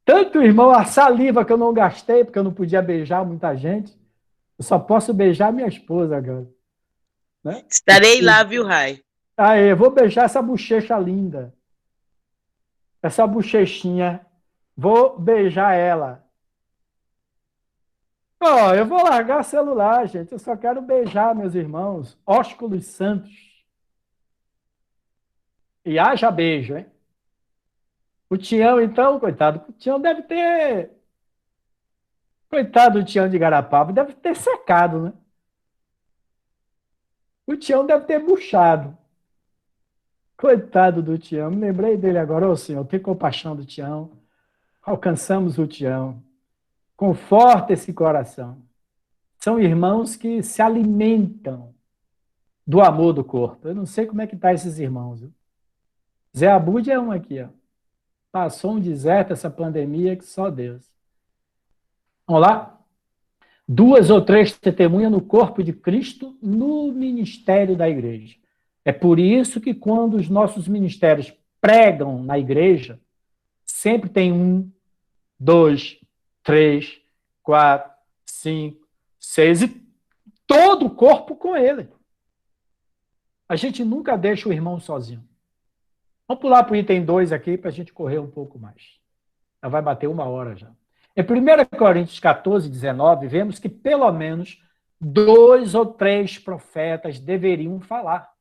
S1: Tanto irmão, a saliva que eu não gastei, porque eu não podia beijar muita gente. Eu só posso beijar minha esposa agora. Né?
S2: Estarei lá, viu, Rai?
S1: Aí, eu vou beijar essa bochecha linda. Essa bochechinha. Vou beijar ela. Ó, eu vou largar celular, gente. Eu só quero beijar meus irmãos. Ósculos santos. E haja beijo, hein? O Tião, então, coitado. O Tião deve ter... Coitado do Tião de Garapava. Deve ter secado, né? O Tião deve ter murchado. Coitado do Tião. Me lembrei dele agora. Ô, Senhor, tem compaixão do Tião. Alcançamos o Tião. Conforta esse coração. São irmãos que se alimentam do amor do corpo. Eu não sei como é que tá esses irmãos. Viu? Zé Abud é um aqui, ó. Passou um deserto essa pandemia que só Deus. Vamos lá? 2 ou 3 testemunhas no corpo de Cristo no ministério da igreja. É por isso que quando os nossos ministérios pregam na igreja, sempre tem 1, 2, 3, 4, 5, 6 e todo o corpo com ele. A gente nunca deixa o irmão sozinho. Vamos pular para o item 2 aqui para a gente correr um pouco mais. Já vai bater 1 hora já. Em 1 Coríntios 14, 19, vemos que pelo menos 2 ou 3 profetas deveriam falar.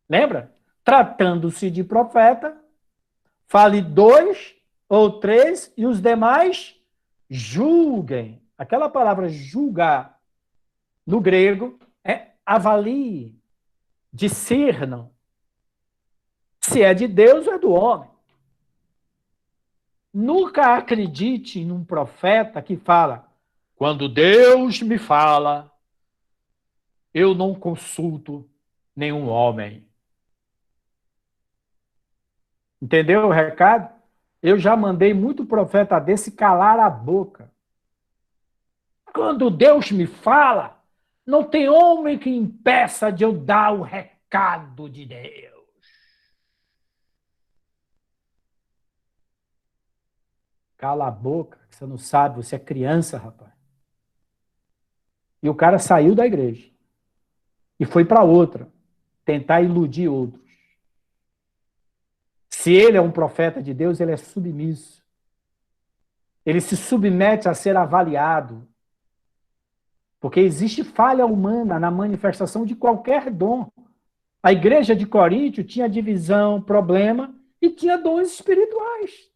S1: Lembra? Tratando-se de profeta, fale 2 ou 3 e os demais julguem. Aquela palavra julgar, no grego, é avalie, discernam se é de Deus ou é do homem. Nunca acredite num profeta que fala, quando Deus me fala, eu não consulto nenhum homem. Entendeu o recado? Eu já mandei muito profeta desse calar a boca. Quando Deus me fala, não tem homem que impeça de eu dar o recado de Deus. Cala a boca, que você não sabe, você é criança, rapaz. E o cara saiu da igreja e foi para outra, tentar iludir outros. Se ele é um profeta de Deus, ele é submisso. Ele se submete a ser avaliado. Porque existe falha humana na manifestação de qualquer dom. A igreja de Coríntio tinha divisão, problema, e tinha dons espirituais.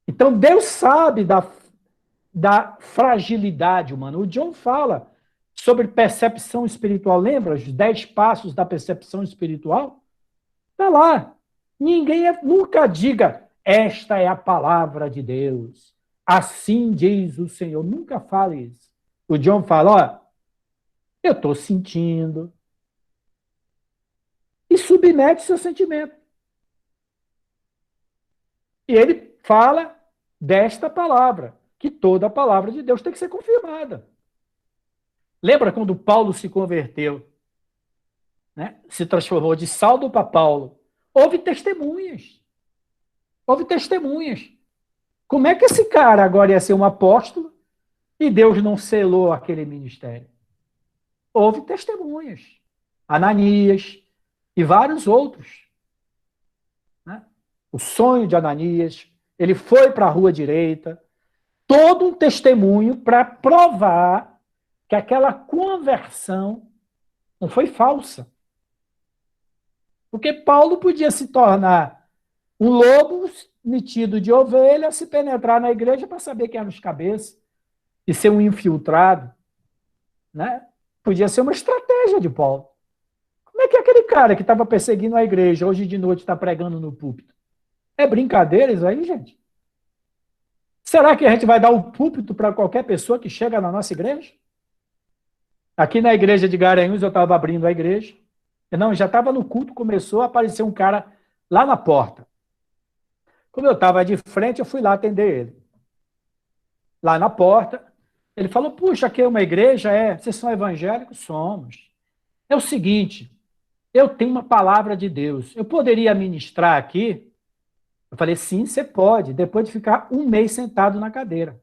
S1: Então, Deus sabe da fragilidade humana. O John fala sobre percepção espiritual. Lembra os 10 passos da percepção espiritual? Está lá. Nunca diga, esta é a palavra de Deus. Assim diz o Senhor. Nunca fale isso. O John fala, ó, eu estou sentindo. E submete seu sentimento. E ele fala desta palavra, que toda a palavra de Deus tem que ser confirmada. Lembra quando Paulo se converteu? Né? Se transformou de Saulo para Paulo. Houve testemunhas. Houve testemunhas. Como é que esse cara agora ia ser um apóstolo e Deus não selou aquele ministério? Houve testemunhas. Ananias e vários outros. Né? O sonho de Ananias, ele foi para a rua direita, todo um testemunho para provar que aquela conversão não foi falsa. Porque Paulo podia se tornar um lobo metido de ovelha, se penetrar na igreja para saber quem eram os cabeças e ser um infiltrado. Né? Podia ser uma estratégia de Paulo. Como é que aquele cara que estava perseguindo a igreja hoje de noite está pregando no púlpito? É brincadeira isso aí, gente? Será que a gente vai dar o púlpito para qualquer pessoa que chega na nossa igreja? Aqui na igreja de Garanhuns, eu estava abrindo a igreja. Não, já estava no culto, começou a aparecer um cara lá na porta. Como eu estava de frente, eu fui lá atender ele. Lá na porta, ele falou, puxa, aqui é uma igreja? Vocês são evangélicos? Somos. É o seguinte, eu tenho uma palavra de Deus. Eu poderia ministrar aqui? Eu falei, sim, você pode, depois de ficar um mês sentado na cadeira.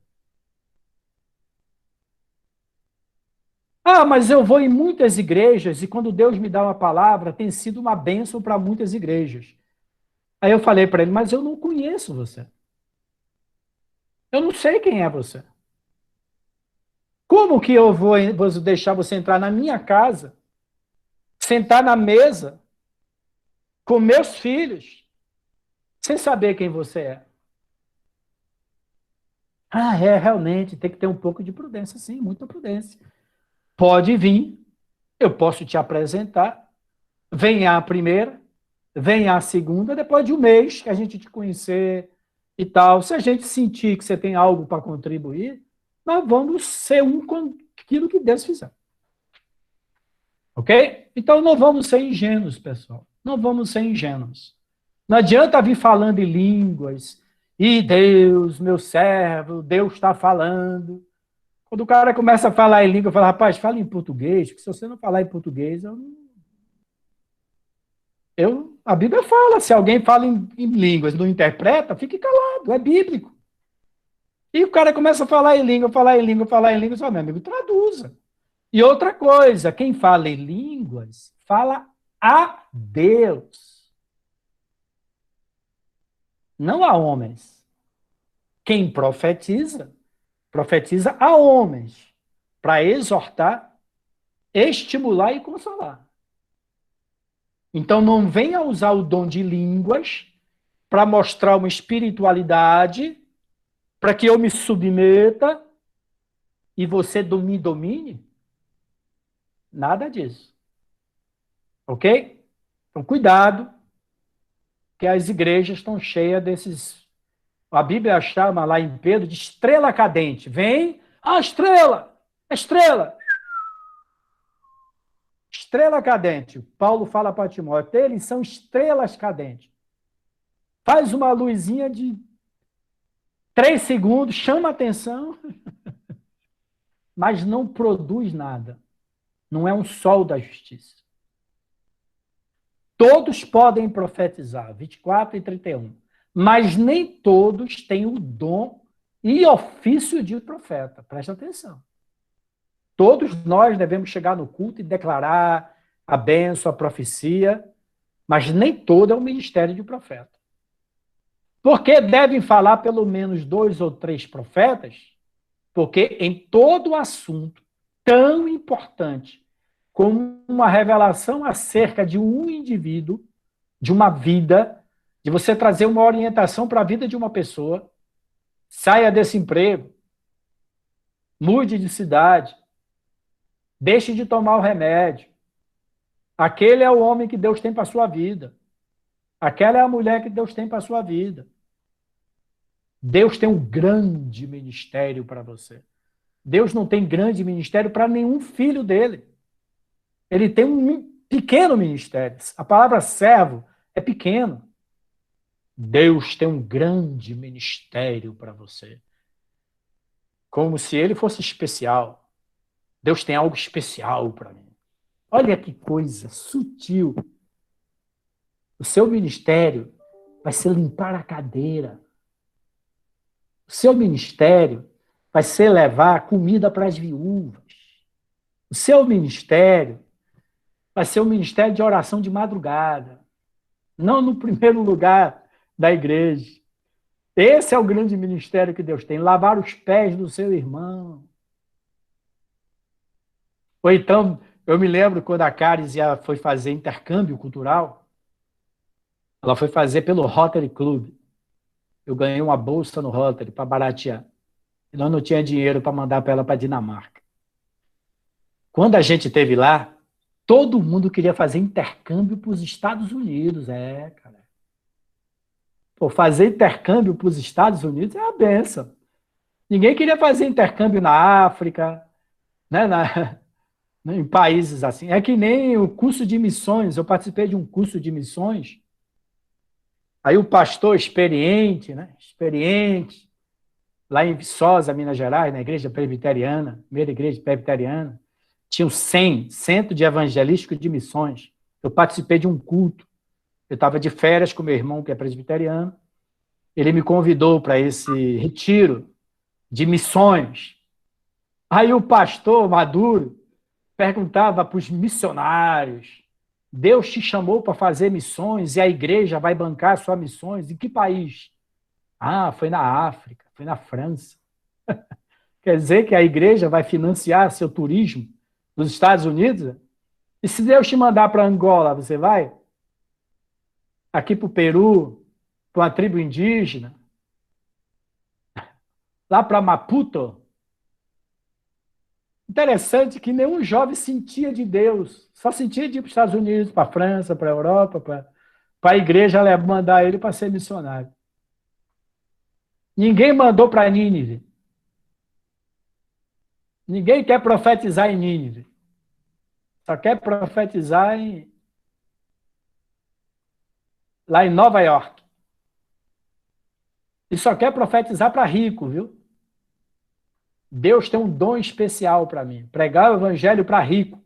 S1: Ah, mas eu vou em muitas igrejas e quando Deus me dá uma palavra, tem sido uma bênção para muitas igrejas. Aí eu falei para ele, mas eu não conheço você. Eu não sei quem é você. Como que eu vou deixar você entrar na minha casa, sentar na mesa com meus filhos, sem saber quem você é? Ah, realmente, tem que ter um pouco de prudência, sim, muita prudência. Pode vir, eu posso te apresentar, venha a primeira, venha a segunda, depois de um mês que a gente te conhecer e tal. Se a gente sentir que você tem algo para contribuir, nós vamos ser um com aquilo que Deus fizer. Ok? Então não vamos ser ingênuos, pessoal. Não vamos ser ingênuos. Não adianta vir falando em línguas, e Deus, meu servo, Deus está falando. Quando o cara começa a falar em língua, eu falo, rapaz, fala em português, porque se você não falar em português, a Bíblia fala, se alguém fala em línguas, não interpreta, fique calado, é bíblico. E o cara começa a falar em língua, só, meu amigo, traduza. E outra coisa, quem fala em línguas, fala a Deus. Não a homens. Quem profetiza a homens, para exortar, estimular e consolar. Então não venha usar o dom de línguas para mostrar uma espiritualidade, para que eu me submeta e você me domine. Nada disso. Ok? Então cuidado, que as igrejas estão cheias desses... A Bíblia chama lá em Pedro de estrela cadente. Vem a estrela! Estrela! Estrela cadente. Paulo fala para Timóteo, eles são estrelas cadentes. Faz uma luzinha de 3 segundos, chama a atenção, mas não produz nada. Não é um sol da justiça. Todos podem profetizar, 24 e 31. Mas nem todos têm o dom e ofício de profeta. Preste atenção. Todos nós devemos chegar no culto e declarar a bênção, a profecia, Mas nem todo é o ministério de profeta. Porque devem falar pelo menos 2 ou 3 profetas? Porque em todo assunto tão importante como uma revelação acerca de um indivíduo, de uma vida, de você trazer uma orientação para a vida de uma pessoa, saia desse emprego, mude de cidade, deixe de tomar o remédio. Aquele é o homem que Deus tem para a sua vida. Aquela é a mulher que Deus tem para a sua vida. Deus tem um grande ministério para você. Deus não tem grande ministério para nenhum filho dele. Ele tem um pequeno ministério. A palavra servo é pequeno. Deus tem um grande ministério para você. Como se ele fosse especial. Deus tem algo especial para mim. Olha que coisa sutil. O seu ministério vai ser limpar a cadeira. O seu ministério vai ser levar comida para as viúvas. O seu ministério vai ser um ministério de oração de madrugada. Não no primeiro lugar da igreja. Esse é o grande ministério que Deus tem, lavar os pés do seu irmão. Ou então, eu me lembro quando a Caris foi fazer intercâmbio cultural, ela foi fazer pelo Rotary Club. Eu ganhei uma bolsa no Rotary para baratear. E nós não tinha dinheiro para mandar para ela para a Dinamarca. Quando a gente esteve lá, todo mundo queria fazer intercâmbio para os Estados Unidos. Cara. Pô, fazer intercâmbio para os Estados Unidos é a benção. Ninguém queria fazer intercâmbio na África, né, em países assim. É que nem o curso de missões. Eu participei de um curso de missões. Aí o pastor experiente, lá em Viçosa, Minas Gerais, na igreja presbiteriana, primeira igreja presbiteriana, tinha o CEM, Centro de Evangelístico de Missões. Eu participei de um culto. Eu estava de férias com meu irmão, que é presbiteriano. Ele me convidou para esse retiro de missões. Aí o pastor Maduro perguntava para os missionários: Deus te chamou para fazer missões e a igreja vai bancar suas missões? Em que país? Foi na África, foi na França. Quer dizer que a igreja vai financiar seu turismo nos Estados Unidos? E se Deus te mandar para Angola, você vai? Aqui para o Peru, para uma tribo indígena? Lá para Maputo? Interessante que nenhum jovem sentia de Deus, só sentia de ir para os Estados Unidos, para a França, para a Europa, para a igreja mandar ele para ser missionário. Ninguém mandou para Nínive. Ninguém quer profetizar em Nínive. Só quer profetizar lá em Nova York. E só quer profetizar para rico, viu? Deus tem um dom especial para mim. Pregar o evangelho para rico.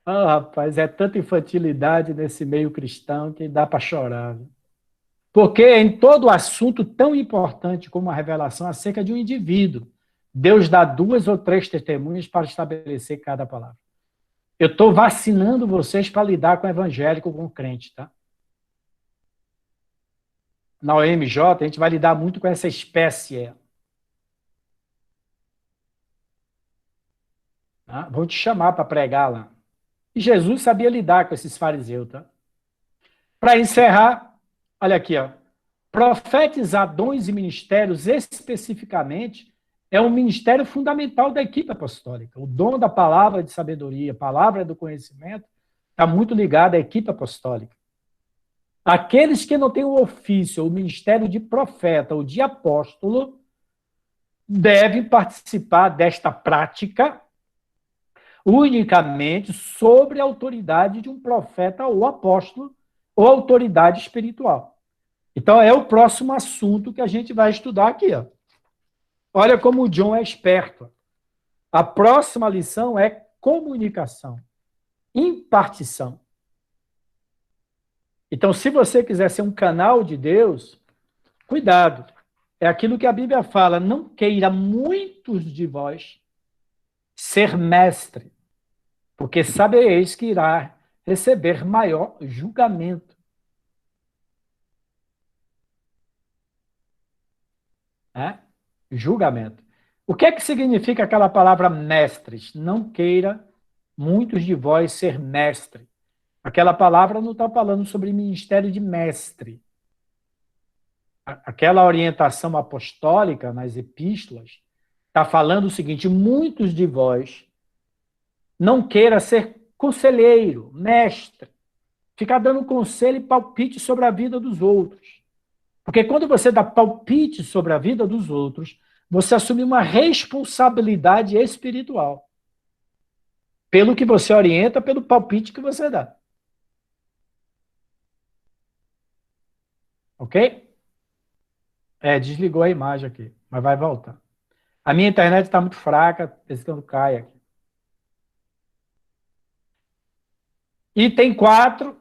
S1: Rapaz, é tanta infantilidade nesse meio cristão que dá para chorar. Viu? Porque em todo assunto tão importante como a revelação acerca de um indivíduo, Deus dá 2 ou 3 testemunhas para estabelecer cada palavra. Eu estou vacinando vocês para lidar com o evangélico, com o crente, tá? Na OMJ, a gente vai lidar muito com essa espécie. Tá? Vou te chamar para pregar lá. E Jesus sabia lidar com esses fariseus, tá? Para encerrar, olha aqui, ó. Profetizar dons e ministérios especificamente é um ministério fundamental da equipe apostólica. O dom da palavra de sabedoria, a palavra do conhecimento, está muito ligado à equipe apostólica. Aqueles que não têm o ofício, o ministério de profeta ou de apóstolo, devem participar desta prática unicamente sobre a autoridade de um profeta ou apóstolo ou autoridade espiritual. Então, é o próximo assunto que a gente vai estudar aqui. Ó. Olha como o John é esperto. A próxima lição é comunicação, impartição. Então, se você quiser ser um canal de Deus, cuidado. É aquilo que a Bíblia fala, não queira muitos de vós ser mestre, porque sabereis que irá receber maior julgamento. Né? Julgamento. O que é que significa aquela palavra mestres? Não queira muitos de vós ser mestre. Aquela palavra não está falando sobre ministério de mestre. Aquela orientação apostólica nas epístolas está falando o seguinte: muitos de vós não queira ser conselheiro, mestre, ficar dando conselho e palpite sobre a vida dos outros. Porque quando você dá palpite sobre a vida dos outros, você assume uma responsabilidade espiritual pelo que você orienta, pelo palpite que você dá. Ok? Desligou a imagem aqui, mas vai voltar. A minha internet está muito fraca, pensando cai aqui. Item 4.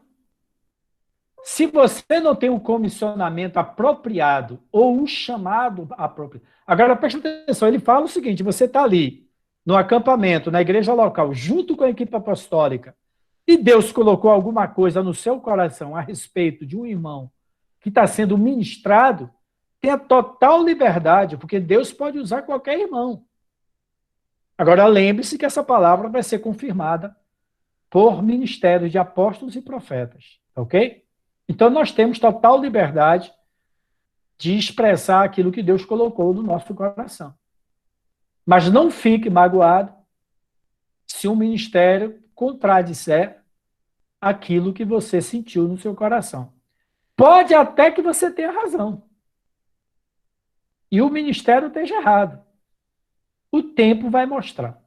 S1: Se você não tem um comissionamento apropriado ou um chamado apropriado. Agora, preste atenção, ele fala o seguinte: você está ali, no acampamento, na igreja local, junto com a equipe apostólica, e Deus colocou alguma coisa no seu coração a respeito de um irmão que está sendo ministrado, tenha total liberdade, porque Deus pode usar qualquer irmão. Agora, lembre-se que essa palavra vai ser confirmada por ministérios de apóstolos e profetas, ok? Então, nós temos total liberdade de expressar aquilo que Deus colocou no nosso coração. Mas não fique magoado se um ministério contradisser aquilo que você sentiu no seu coração. Pode até que você tenha razão. E o ministério esteja errado. O tempo vai mostrar.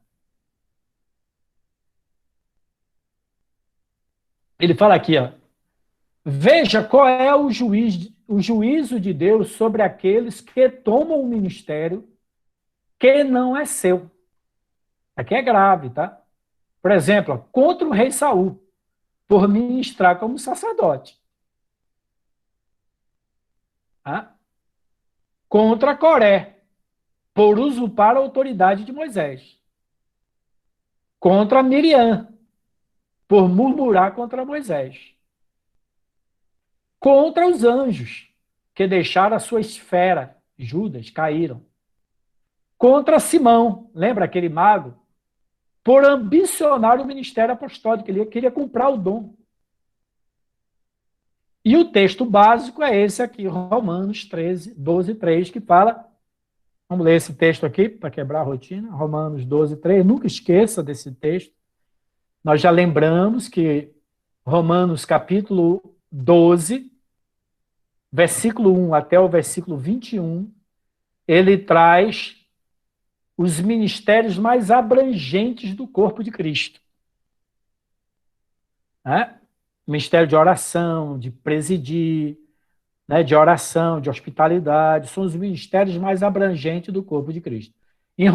S1: Ele fala aqui, ó. Veja qual é o juízo de Deus sobre aqueles que tomam um ministério que não é seu. Aqui é grave, tá? Por exemplo, ó, contra o rei Saul, por ministrar como sacerdote. Tá? Contra Coré, por usurpar a autoridade de Moisés. Contra Miriam, por murmurar contra Moisés. Contra os anjos, que deixaram a sua esfera, Judas, caíram. Contra Simão, lembra aquele mago? Por ambicionar o ministério apostólico, ele queria comprar o dom. E o texto básico é esse aqui, Romanos 13, 12, 3, que fala, vamos ler esse texto aqui, para quebrar a rotina, Romanos 12, 3, nunca esqueça desse texto. Nós já lembramos que Romanos capítulo 12, versículo 1 até o versículo 21, ele traz os ministérios mais abrangentes do corpo de Cristo. Né? Ministério de oração, de presidir, né? De oração, de hospitalidade, são os ministérios mais abrangentes do corpo de Cristo. Em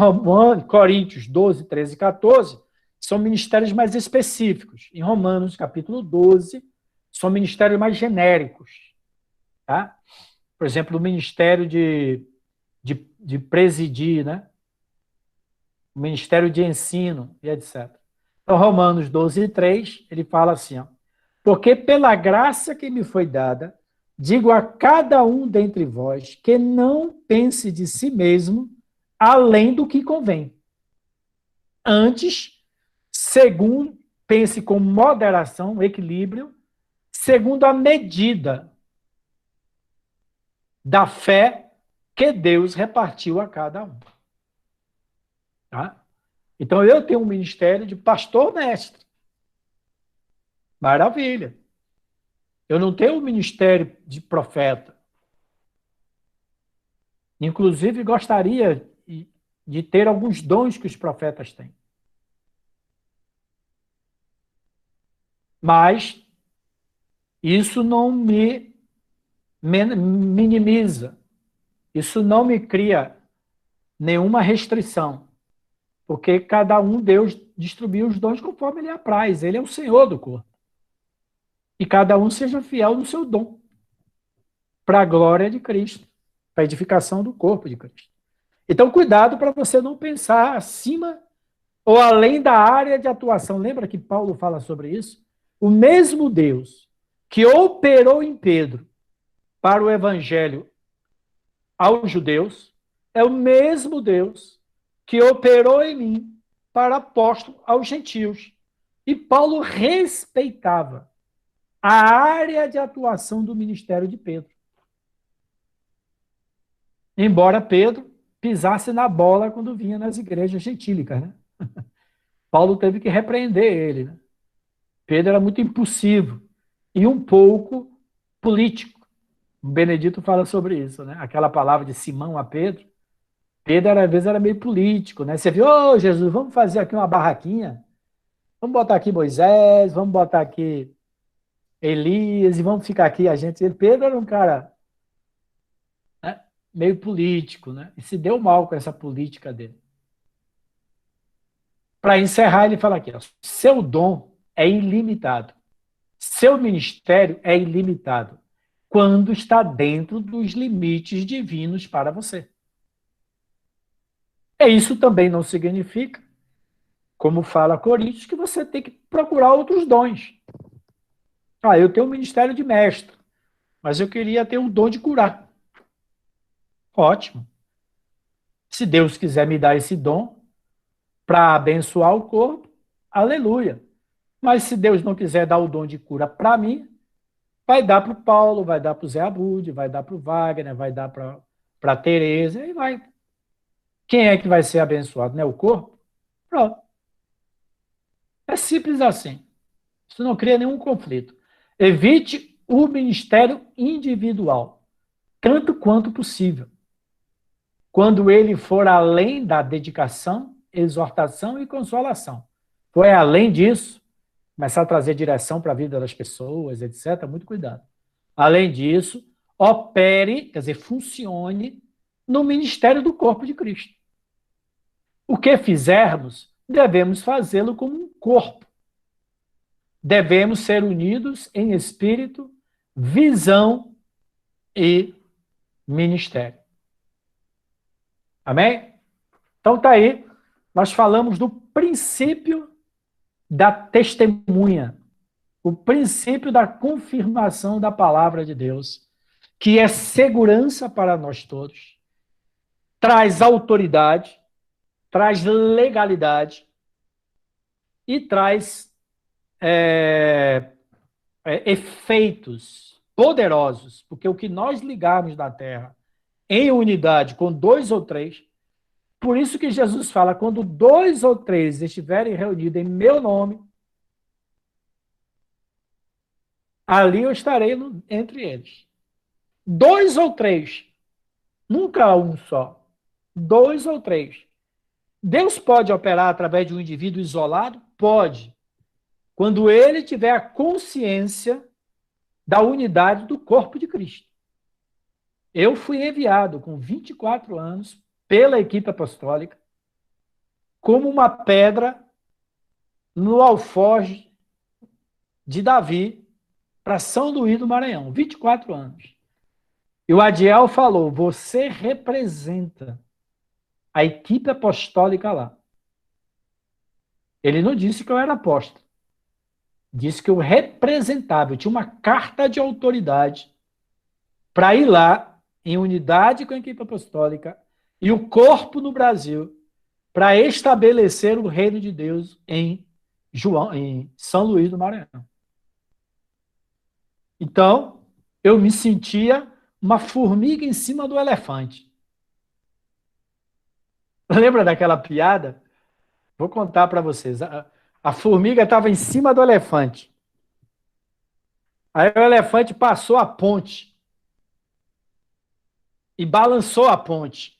S1: Coríntios 12, 13 e 14, são ministérios mais específicos. Em Romanos capítulo 12, são ministérios mais genéricos. Tá? Por exemplo, o ministério de presidir, né? O ministério de ensino e etc. Então, Romanos 12, 3, ele fala assim, ó, porque pela graça que me foi dada, digo a cada um dentre vós que não pense de si mesmo além do que convém. Antes, segundo, pense com moderação, equilíbrio, segundo a medida da fé que Deus repartiu a cada um. Tá? Então, eu tenho um ministério de pastor-mestre. Maravilha. Eu não tenho um ministério de profeta. Inclusive, gostaria de ter alguns dons que os profetas têm. Mas isso não me minimiza. Isso não me cria nenhuma restrição. Porque cada um, Deus distribui os dons conforme ele apraz. Ele é o Senhor do corpo. E cada um seja fiel no seu dom. Para a glória de Cristo. Para a edificação do corpo de Cristo. Então, cuidado para você não pensar acima ou além da área de atuação. Lembra que Paulo fala sobre isso? O mesmo Deus que operou em Pedro para o evangelho aos judeus é o mesmo Deus que operou em mim para apóstolo aos gentios. E Paulo respeitava a área de atuação do ministério de Pedro. Embora Pedro pisasse na bola quando vinha nas igrejas gentílicas, né? Paulo teve que repreender ele, né? Pedro era muito impulsivo e um pouco político. O Benedito fala sobre isso, né? Aquela palavra de Simão a Pedro. Pedro, às vezes, era meio político, né? Você viu, ô Jesus, vamos fazer aqui uma barraquinha? Vamos botar aqui Moisés, vamos botar aqui Elias e vamos ficar aqui a gente. Pedro era um cara, né, meio político, né? E se deu mal com essa política dele. Para encerrar, ele fala aqui, ó, seu dom é ilimitado. Seu ministério é ilimitado quando está dentro dos limites divinos para você. E isso também não significa, como fala Coríntios, que você tem que procurar outros dons. Ah, eu tenho um ministério de mestre, mas eu queria ter um dom de curar. Ótimo. Se Deus quiser me dar esse dom para abençoar o corpo, aleluia. Mas se Deus não quiser dar o dom de cura para mim, vai dar para o Paulo, vai dar para o Zé Abud, vai dar para o Wagner, vai dar para a Tereza, e vai. Quem é que vai ser abençoado? Não é o corpo? Pronto. É simples assim. Isso não cria nenhum conflito. Evite o ministério individual, tanto quanto possível. Quando ele for além da dedicação, exortação e consolação. Foi além disso, começar a trazer direção para a vida das pessoas, etc., muito cuidado. Além disso, opere, quer dizer, funcione no ministério do corpo de Cristo. O que fizermos, devemos fazê-lo como um corpo. Devemos ser unidos em espírito, visão e ministério. Amém? Então tá aí, nós falamos do princípio da testemunha, o princípio da confirmação da palavra de Deus, que é segurança para nós todos, traz autoridade, traz legalidade e traz efeitos poderosos, porque o que nós ligarmos na terra em unidade com 2 ou 3, por isso que Jesus fala, quando 2 ou 3 estiverem reunidos em meu nome, ali eu estarei entre eles. 2 ou 3, nunca um só. 2 ou 3. Deus pode operar através de um indivíduo isolado? Pode. Quando ele tiver a consciência da unidade do corpo de Cristo. Eu fui enviado com 24 anos pela equipe apostólica como uma pedra no alforje de Davi para São Luís do Maranhão, 24 anos. E o Adiel falou, você representa a equipe apostólica lá. Ele não disse que eu era apóstolo. Disse que eu representava, eu tinha uma carta de autoridade para ir lá, em unidade com a equipe apostólica, e o corpo no Brasil, para estabelecer o reino de Deus em São Luís do Maranhão. Então, eu me sentia uma formiga em cima do elefante. Lembra daquela piada? Vou contar para vocês. A formiga estava em cima do elefante. Aí o elefante passou a ponte e balançou a ponte.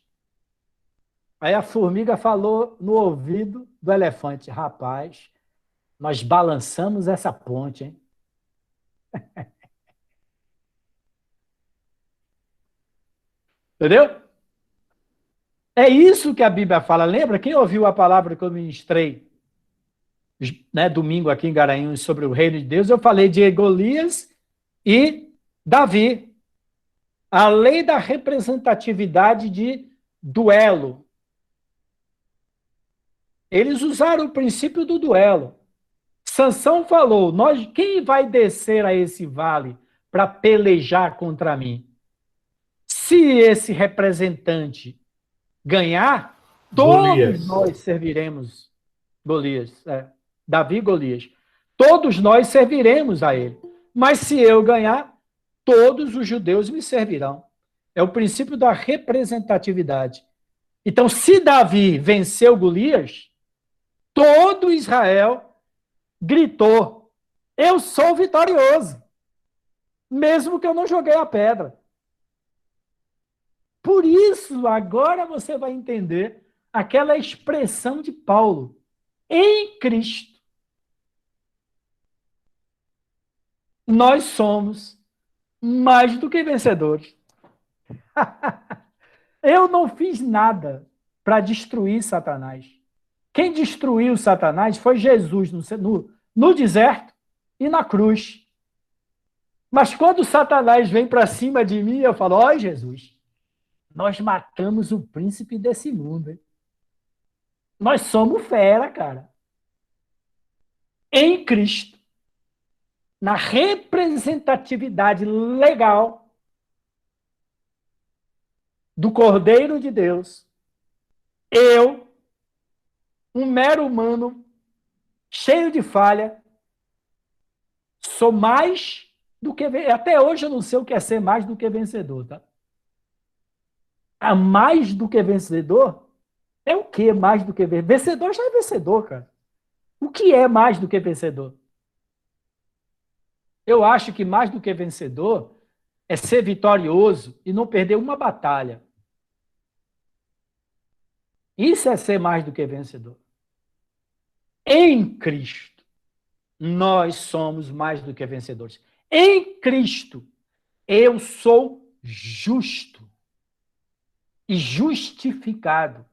S1: Aí a formiga falou no ouvido do elefante, rapaz, nós balançamos essa ponte, hein? Entendeu? É isso que a Bíblia fala. Lembra? Quem ouviu a palavra que eu ministrei, né, domingo aqui em Garanhuns sobre o reino de Deus, eu falei de Golias e Davi. A lei da representatividade de duelo Eles usaram o princípio do duelo. Sansão falou, quem vai descer a esse vale para pelejar contra mim? Se esse representante ganhar, todos nós serviremos Golias. Davi e Golias. Todos nós serviremos a ele. Mas se eu ganhar, todos os judeus me servirão. É o princípio da representatividade. Então, se Davi venceu Golias, todo Israel gritou, eu sou vitorioso, mesmo que eu não joguei a pedra. Por isso, agora você vai entender aquela expressão de Paulo, em Cristo. Nós somos mais do que vencedores. Eu não fiz nada para destruir Satanás. Quem destruiu Satanás foi Jesus no deserto e na cruz. Mas quando Satanás vem para cima de mim, eu falo, ó Jesus, nós matamos o príncipe desse mundo. Hein? Nós somos fera, cara. Em Cristo, na representatividade legal do Cordeiro de Deus, eu, um mero humano, cheio de falha, sou mais do que... Até hoje eu não sei o que é ser mais do que vencedor, tá? A mais do que vencedor é o que mais do que vencedor? Vencedor já é vencedor, cara. O que é mais do que vencedor? Eu acho que mais do que vencedor é ser vitorioso e não perder uma batalha. Isso é ser mais do que vencedor. Em Cristo, nós somos mais do que vencedores. Em Cristo, eu sou justo e justificado.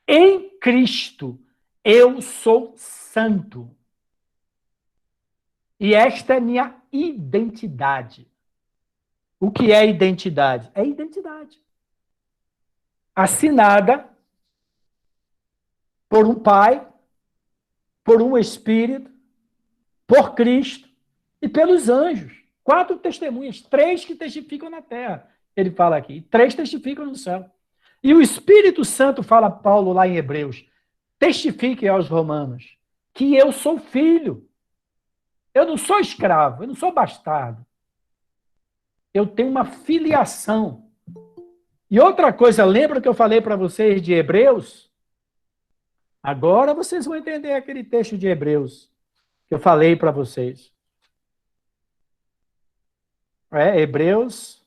S1: Em Cristo, eu sou santo. E esta é minha identidade. O que é identidade? É identidade. Assinada por um Pai, por um Espírito, por Cristo e pelos anjos. 4 testemunhas, 3 que testificam na terra. Ele fala aqui, e 3 testificam no céu. E o Espírito Santo, fala Paulo lá em Hebreus, testifique aos romanos que eu sou filho. Eu não sou escravo, eu não sou bastardo. Eu tenho uma filiação. E outra coisa, lembra que eu falei para vocês de Hebreus? Agora vocês vão entender aquele texto de Hebreus que eu falei para vocês. Hebreus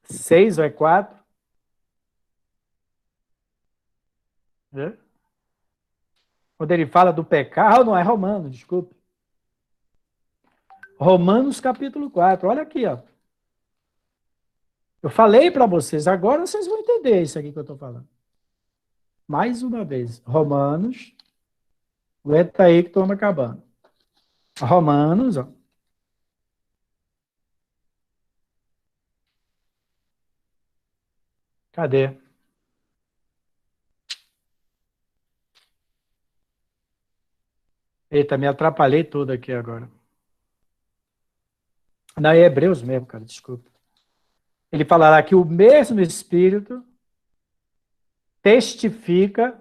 S1: 6 ou 4. Quando ele fala do pecado, não é Romanos, desculpe. Romanos capítulo 4, olha aqui, ó. Eu falei para vocês, agora vocês vão entender isso aqui que eu estou falando. Mais uma vez, Romanos, aguenta aí que estamos acabando. Romanos, ó. Cadê? Eita, me atrapalhei tudo aqui agora. Não, é Hebreus mesmo, cara, desculpa. Ele falará que o mesmo Espírito testifica.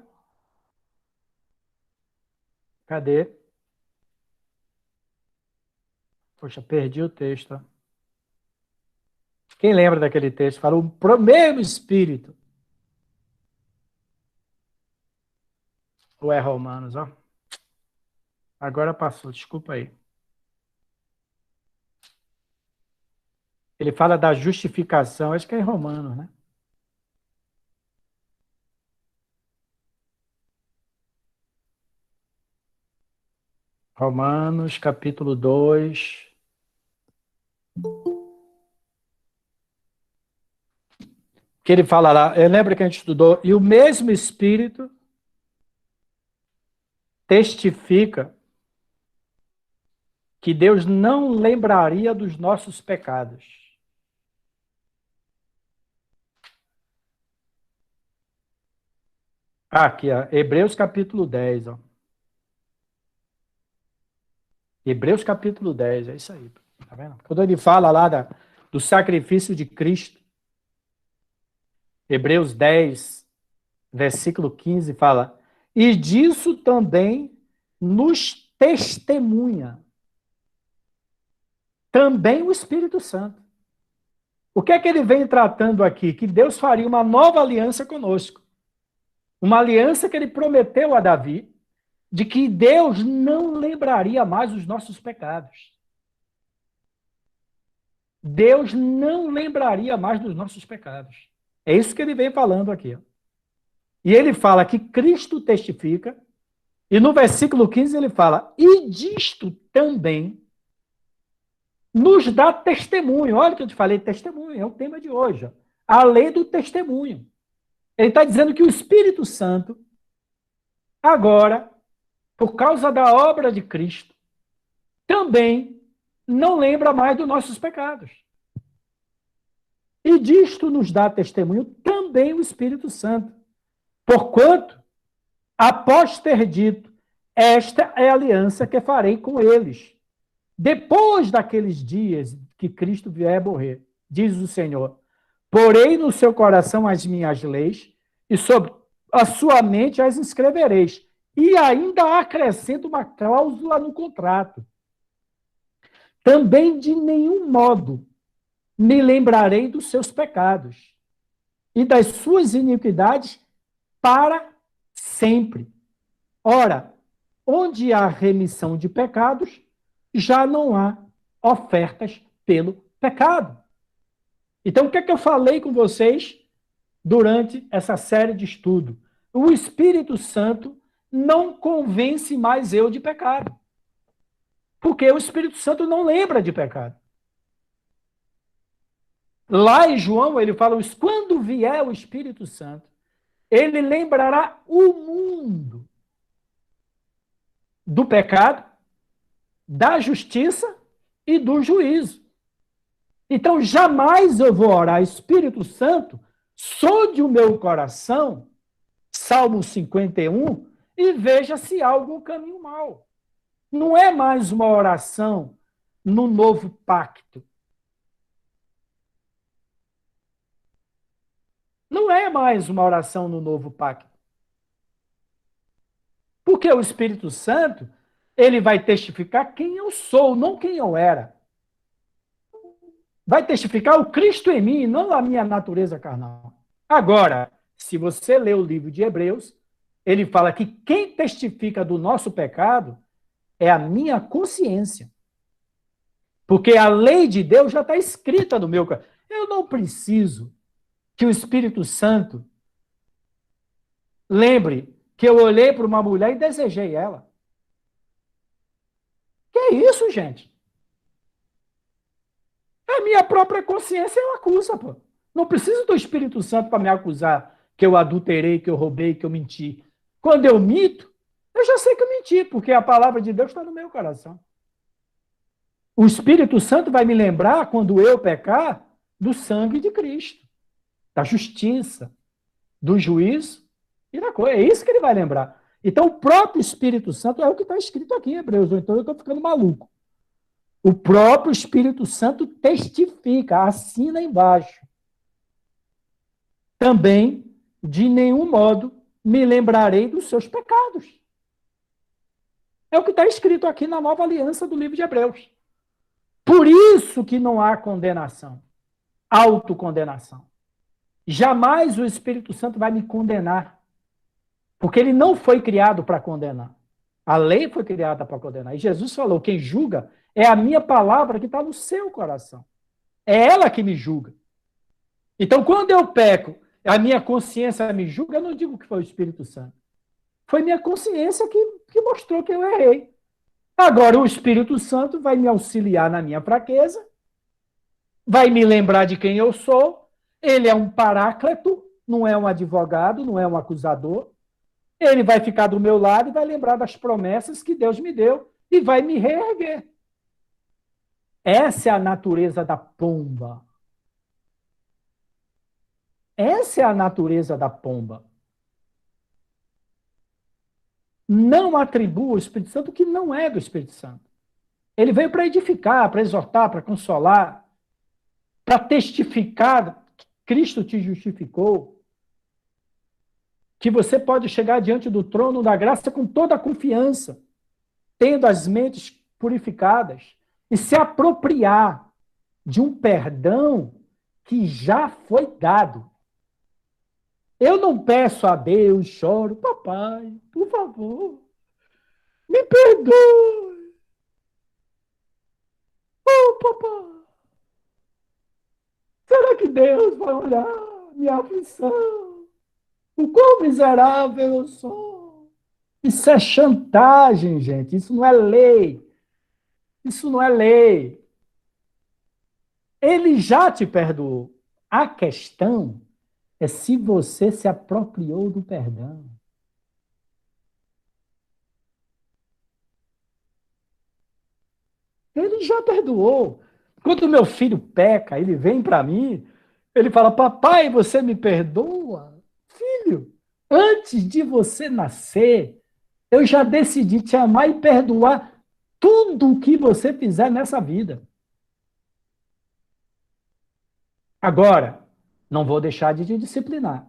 S1: Cadê? Poxa, perdi o texto. Ó. Quem lembra daquele texto? Fala o mesmo Espírito. Ou é Romanos, ó. Agora passou, desculpa aí. Ele fala da justificação, acho que é em Romanos, né? Romanos, capítulo 2. Que ele fala lá, lembra que a gente estudou, e o mesmo Espírito testifica que Deus não lembraria dos nossos pecados. Aqui, ó, Hebreus capítulo 10. Ó. Hebreus capítulo 10, é isso aí. Tá vendo? Quando ele fala lá do sacrifício de Cristo, Hebreus 10, versículo 15, fala: e disso também nos testemunha também o Espírito Santo. O que é que ele vem tratando aqui? Que Deus faria uma nova aliança conosco. Uma aliança que ele prometeu a Davi, de que Deus não lembraria mais os nossos pecados. Deus não lembraria mais dos nossos pecados. É isso que ele vem falando aqui. Ó. E ele fala que Cristo testifica, e no versículo 15 ele fala, e disto também nos dá testemunho. Olha que eu te falei, testemunho, é o tema de hoje. Ó. A lei do testemunho. Ele está dizendo que o Espírito Santo, agora, por causa da obra de Cristo, também não lembra mais dos nossos pecados. E disto nos dá testemunho também o Espírito Santo. Porquanto, após ter dito, esta é a aliança que farei com eles. Depois daqueles dias que Cristo vier a morrer, diz o Senhor, porei no seu coração as minhas leis e sobre a sua mente as escrevereis. E ainda acrescento uma cláusula no contrato. Também de nenhum modo me lembrarei dos seus pecados e das suas iniquidades para sempre. Ora, onde há remissão de pecados, já não há ofertas pelo pecado. Então, o que é que eu falei com vocês durante essa série de estudo? O Espírito Santo não convence mais eu de pecado. Porque o Espírito Santo não lembra de pecado. Lá em João, ele fala, quando vier o Espírito Santo, ele lembrará o mundo do pecado, da justiça e do juízo. Então, jamais eu vou orar, Espírito Santo, sonde o meu coração, Salmo 51, e veja se há algum caminho mau. Não é mais uma oração no novo pacto. Não é mais uma oração no novo pacto. Porque o Espírito Santo, ele vai testificar quem eu sou, não quem eu era. Vai testificar o Cristo em mim, não a minha natureza carnal. Agora, se você ler o livro de Hebreus, ele fala que quem testifica do nosso pecado é a minha consciência. Porque a lei de Deus já está escrita no meu coração. Eu não preciso que o Espírito Santo lembre que eu olhei para uma mulher e desejei ela. Que é isso, gente? A minha própria consciência eu acusa, pô. Não preciso do Espírito Santo para me acusar que eu adulterei, que eu roubei, que eu menti. Quando eu minto, eu já sei que eu menti, porque a palavra de Deus está no meu coração. O Espírito Santo vai me lembrar, quando eu pecar, do sangue de Cristo, da justiça, do juízo e da coisa. É isso que ele vai lembrar. Então, o próprio Espírito Santo é o que está escrito aqui em Hebreus, então eu estou ficando maluco. O próprio Espírito Santo testifica, assina embaixo. Também, de nenhum modo, me lembrarei dos seus pecados. É o que está escrito aqui na nova aliança do livro de Hebreus. Por isso que não há condenação, autocondenação. Jamais o Espírito Santo vai me condenar, porque ele não foi criado para condenar. A lei foi criada para condenar. E Jesus falou, quem julga é a minha palavra que está no seu coração. É ela que me julga. Então, quando eu peco, a minha consciência me julga, eu não digo que foi o Espírito Santo. Foi minha consciência que mostrou que eu errei. Agora, o Espírito Santo vai me auxiliar na minha fraqueza, vai me lembrar de quem eu sou. Ele é um paráclito, não é um advogado, não é um acusador. Ele vai ficar do meu lado e vai lembrar das promessas que Deus me deu e vai me reerguer. Essa é a natureza da pomba. Essa é a natureza da pomba. não atribua ao Espírito Santo o que não é do Espírito Santo. Ele veio para edificar, para exortar, para consolar, para testificar que Cristo te justificou, que você pode chegar diante do trono da graça com toda a confiança, tendo as mentes purificadas, e se apropriar de um perdão que já foi dado. Eu não peço a Deus, choro, papai, por favor, me perdoe. Oh, papai, será que Deus vai olhar minha aflição? O quão miserável eu sou. Isso é chantagem, gente. Isso não é lei. Isso não é lei. Ele já te perdoou. A questão é se você se apropriou do perdão. Ele já perdoou. Quando meu filho peca, ele vem para mim, ele fala, papai, você me perdoa? Filho, antes de você nascer, eu já decidi te amar e perdoar tudo o que você fizer nessa vida. Agora, não vou deixar de te disciplinar.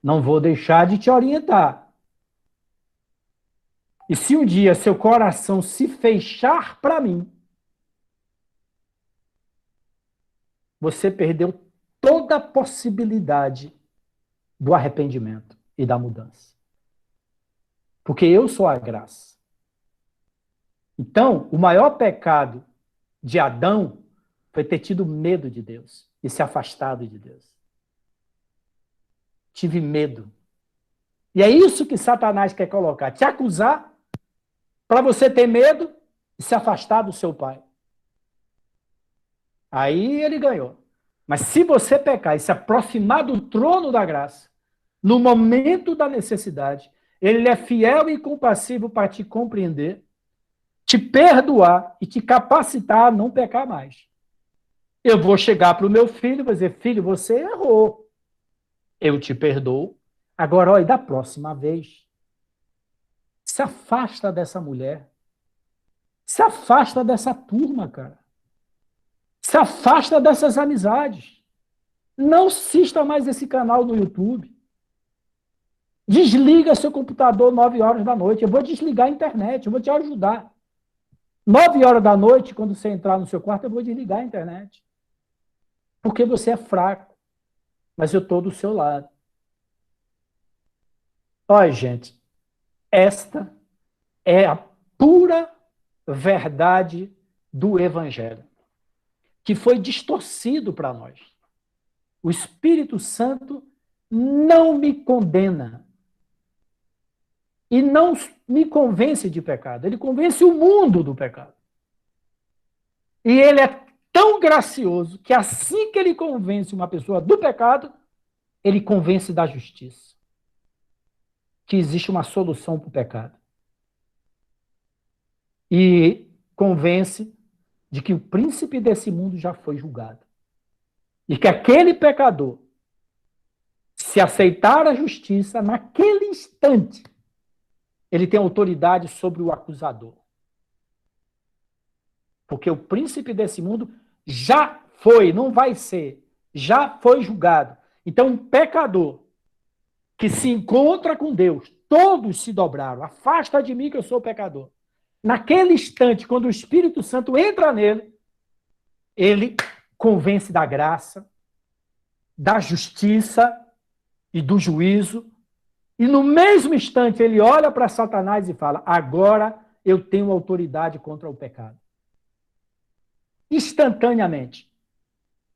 S1: Não vou deixar de te orientar. E se um dia seu coração se fechar para mim, você perdeu toda a possibilidade do arrependimento e da mudança. Porque eu sou a graça. Então, o maior pecado de Adão foi ter tido medo de Deus e se afastado de Deus. Tive medo. E é isso que Satanás quer colocar, te acusar para você ter medo e se afastar do seu pai. Aí ele ganhou. Mas se você pecar e se aproximar do trono da graça, no momento da necessidade, ele é fiel e compassivo para te compreender, te perdoar e te capacitar a não pecar mais. Eu vou chegar para o meu filho e vou dizer, filho, você errou. Eu te perdoo. Agora, olha, da próxima vez, se afasta dessa mulher. Se afasta dessa turma, cara. Se afasta dessas amizades. Não assista mais esse canal no YouTube. Desliga seu computador 9 horas da noite. Eu vou desligar a internet, eu vou te ajudar. 9 horas da noite, quando você entrar no seu quarto, eu vou desligar a internet. Porque você é fraco. Mas eu estou do seu lado. Olha, gente, esta é a pura verdade do Evangelho, que foi distorcido para nós. O Espírito Santo não me condena e não me convence de pecado. Ele convence o mundo do pecado. E ele é tão gracioso que assim que ele convence uma pessoa do pecado, ele convence da justiça. Que existe uma solução para o pecado. E convence de que o príncipe desse mundo já foi julgado. E que aquele pecador, se aceitar a justiça, naquele instante, ele tem autoridade sobre o acusador. Porque o príncipe desse mundo já foi, não vai ser, já foi julgado. Então, um pecador que se encontra com Deus, todos se dobraram, afasta de mim que eu sou pecador. Naquele instante, quando o Espírito Santo entra nele, ele convence da graça, da justiça e do juízo, e no mesmo instante ele olha para Satanás e fala, agora eu tenho autoridade contra o pecado. Instantaneamente.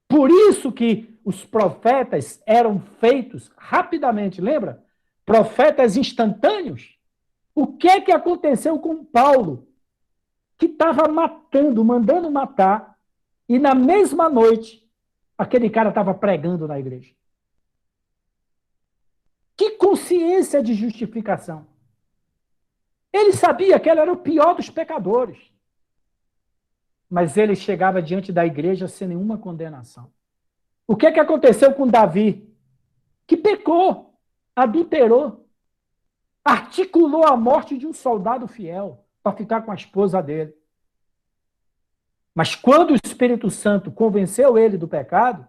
S1: Por isso que os profetas eram feitos rapidamente, lembra? Profetas instantâneos. O que é que aconteceu com Paulo? Que estava matando, mandando matar, e na mesma noite, aquele cara estava pregando na igreja. Que consciência de justificação. Ele sabia que ele era o pior dos pecadores. Mas ele chegava diante da igreja sem nenhuma condenação. O que é que aconteceu com Davi? Que pecou, adulterou. articulou a morte de um soldado fiel para ficar com a esposa dele. Mas quando o Espírito Santo convenceu ele do pecado,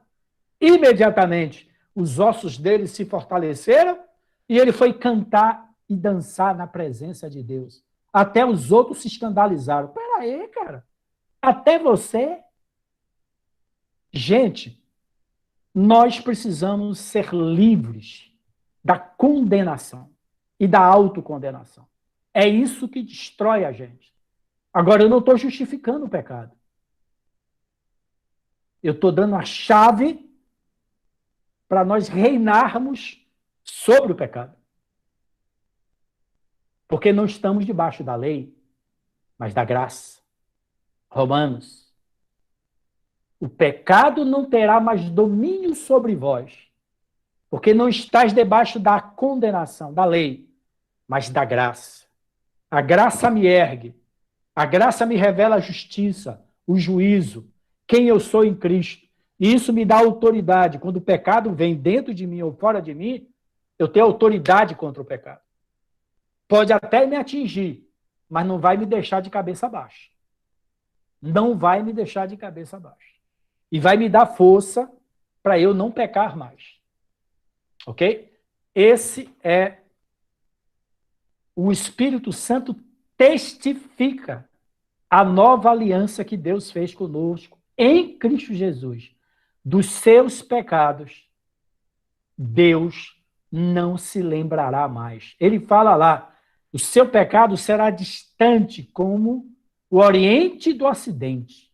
S1: imediatamente os ossos dele se fortaleceram e ele foi cantar e dançar na presença de Deus. Até os outros se escandalizaram. Peraí, cara. Até você? Gente, nós precisamos ser livres da condenação e da autocondenação. É isso que destrói a gente. Agora, eu não estou justificando o pecado. Eu estou dando a chave para nós reinarmos sobre o pecado. Porque não estamos debaixo da lei, mas da graça. Romanos. O pecado não terá mais domínio sobre vós, porque não estás debaixo da condenação, da lei, mas da graça. A graça me ergue, a graça me revela a justiça, o juízo, quem eu sou em Cristo. E isso me dá autoridade. Quando o pecado vem dentro de mim ou fora de mim, eu tenho autoridade contra o pecado. Pode até me atingir, mas não vai me deixar de cabeça baixa. Não vai me deixar de cabeça baixa. E vai me dar força para eu não pecar mais. Ok? Esse é o Espírito Santo testifica a nova aliança que Deus fez conosco em Cristo Jesus. Dos seus pecados, Deus não se lembrará mais. Ele fala lá, o seu pecado será distante como o Oriente do Ocidente.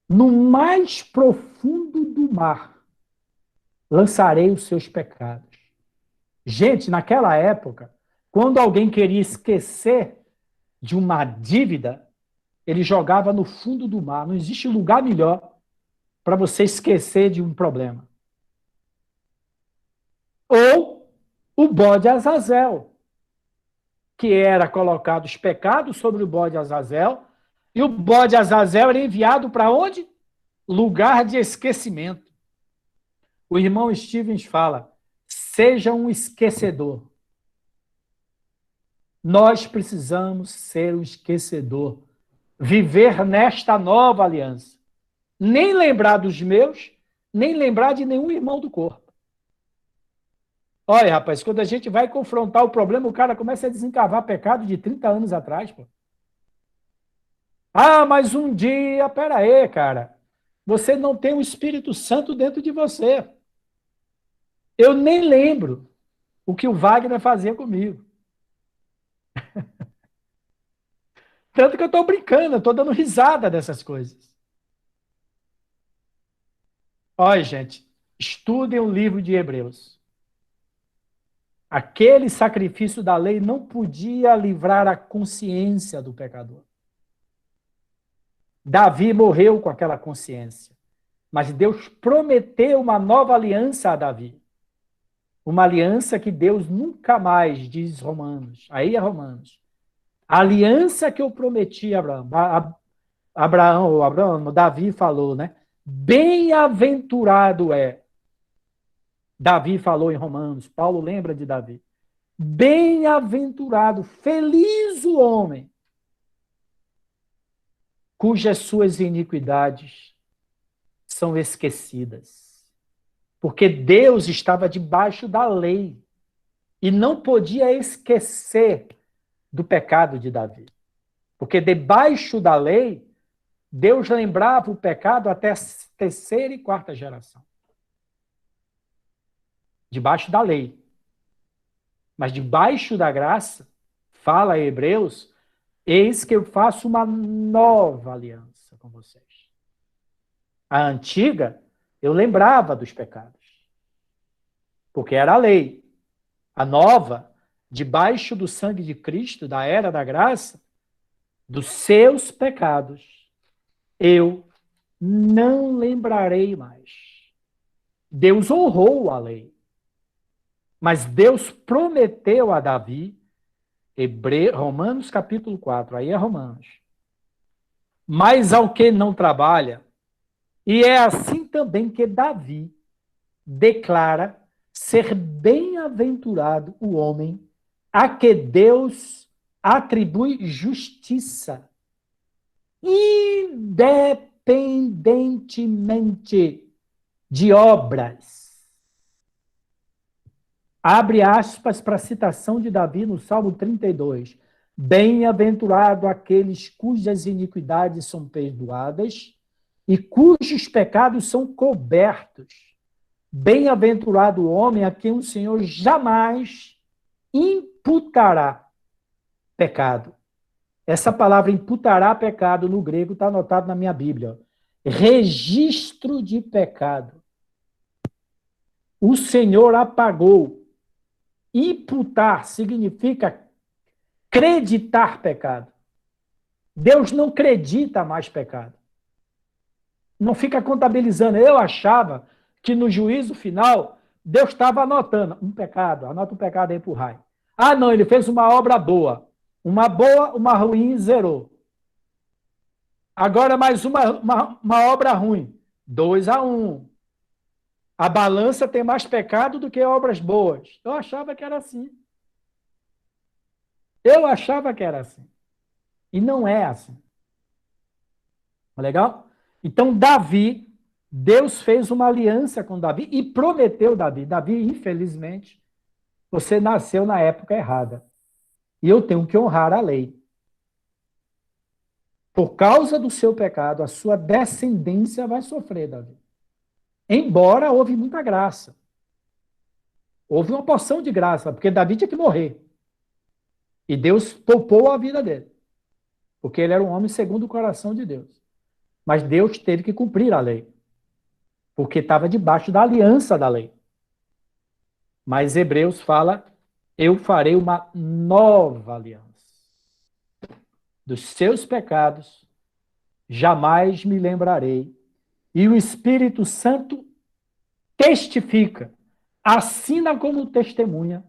S1: No mais profundo do mar, lançarei os seus pecados. Gente, naquela época, quando alguém queria esquecer de uma dívida, ele jogava no fundo do mar. Não existe lugar melhor para você esquecer de um problema. Ou o bode Azazel, que era colocado os pecados sobre o bode Azazel, e o bode Azazel era enviado para onde? Lugar de esquecimento. O irmão Stevens fala, seja um esquecedor. Nós precisamos ser um esquecedor. Viver nesta nova aliança. Nem lembrar dos meus, nem lembrar de nenhum irmão do corpo. Olha, rapaz, quando a gente vai confrontar o problema, o cara começa a desencavar pecado de 30 anos atrás, pô. Ah, mas um dia, peraí, cara. Você não tem o Espírito Santo dentro de você. Eu nem lembro o que o Wagner fazia comigo. Tanto que eu estou brincando, eu estou dando risada dessas coisas. Olha, gente, estudem o livro de Hebreus. Aquele sacrifício da lei não podia livrar a consciência do pecador. Davi morreu com aquela consciência. Mas Deus prometeu uma nova aliança a Davi. Uma aliança que Deus nunca mais, diz Romanos. Aí é Romanos. A aliança que eu prometi a Abraão, Davi falou, né? Bem-aventurado é. Davi falou em Romanos, Paulo lembra de Davi. Bem-aventurado, feliz o homem, cujas suas iniquidades são esquecidas. Porque Deus estava debaixo da lei e não podia esquecer do pecado de Davi. Porque debaixo da lei, Deus lembrava o pecado até a terceira e quarta geração. Debaixo da lei. Mas debaixo da graça, fala em Hebreus, eis que eu faço uma nova aliança com vocês. A antiga, eu lembrava dos pecados. Porque era a lei. A nova, debaixo do sangue de Cristo, da era da graça, dos seus pecados, eu não lembrarei mais. Deus honrou a lei. Mas Deus prometeu a Davi, Romanos capítulo 4, aí é Romanos. Mas ao que não trabalha, e é assim também que Davi declara ser bem-aventurado o homem a que Deus atribui justiça, independentemente de obras. Abre aspas para a citação de Davi no Salmo 32. Bem-aventurado aqueles cujas iniquidades são perdoadas e cujos pecados são cobertos. Bem-aventurado o homem a quem o Senhor jamais imputará pecado. Essa palavra imputará pecado no grego está anotado na minha Bíblia. Registro de pecado. O Senhor apagou. Imputar significa creditar pecado. Deus não acredita mais pecado. Não fica contabilizando. Eu achava que no juízo final Deus estava anotando um pecado. Anota um pecado aí para o raio. Ah, não, ele fez uma obra boa. Uma boa, uma ruim, zerou. Agora mais uma obra ruim. 2-1. A balança tem mais pecado do que obras boas. Eu achava que era assim. Eu achava que era assim. E não é assim. Legal? Então, Davi, Deus fez uma aliança com Davi e prometeu Davi. Davi, infelizmente, você nasceu na época errada. E eu tenho que honrar a lei. Por causa do seu pecado, a sua descendência vai sofrer, Davi. Embora houve muita graça. Houve uma porção de graça, porque Davi tinha que morrer. E Deus poupou a vida dele. Porque ele era um homem segundo o coração de Deus. Mas Deus teve que cumprir a lei. Porque estava debaixo da aliança da lei. Mas Hebreus fala, eu farei uma nova aliança. Dos seus pecados jamais me lembrarei. E o Espírito Santo testifica, assina como testemunha,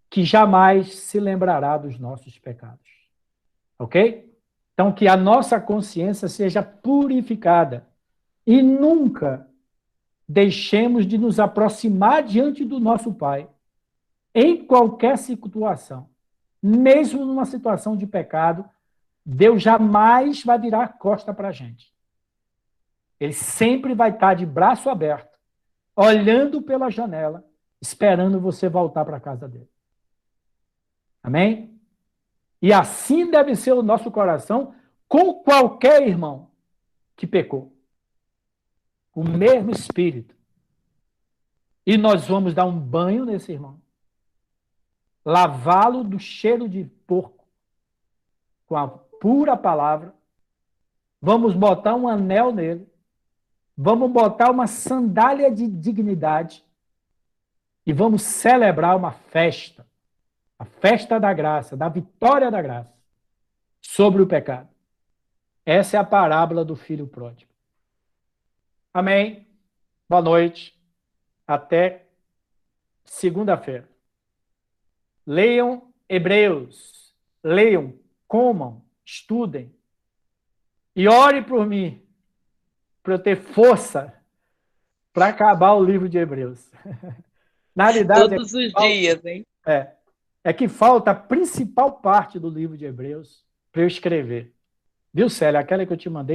S1: que jamais se lembrará dos nossos pecados. Ok? Então, que a nossa consciência seja purificada e nunca deixemos de nos aproximar diante do nosso Pai em qualquer situação. Mesmo numa situação de pecado, Deus jamais vai virar a costa para a gente. Ele sempre vai estar de braço aberto, olhando pela janela, esperando você voltar para a casa dele. Amém? E assim deve ser o nosso coração com qualquer irmão que pecou. O mesmo espírito. E nós vamos dar um banho nesse irmão. Lavá-lo do cheiro de porco com a pura palavra. Vamos botar um anel nele. Vamos botar uma sandália de dignidade. E vamos celebrar uma festa. A festa da graça, da vitória da graça sobre o pecado. Essa é a parábola do filho pródigo. Amém? Boa noite. Até segunda-feira. Leiam Hebreus. Leiam, comam, estudem. E ore por mim, para eu ter força para acabar o livro de Hebreus. Na realidade,
S2: Todos os dias, hein?
S1: É que falta a principal parte do livro de Hebreus para eu escrever. Viu, Célia? Aquela que eu te mandei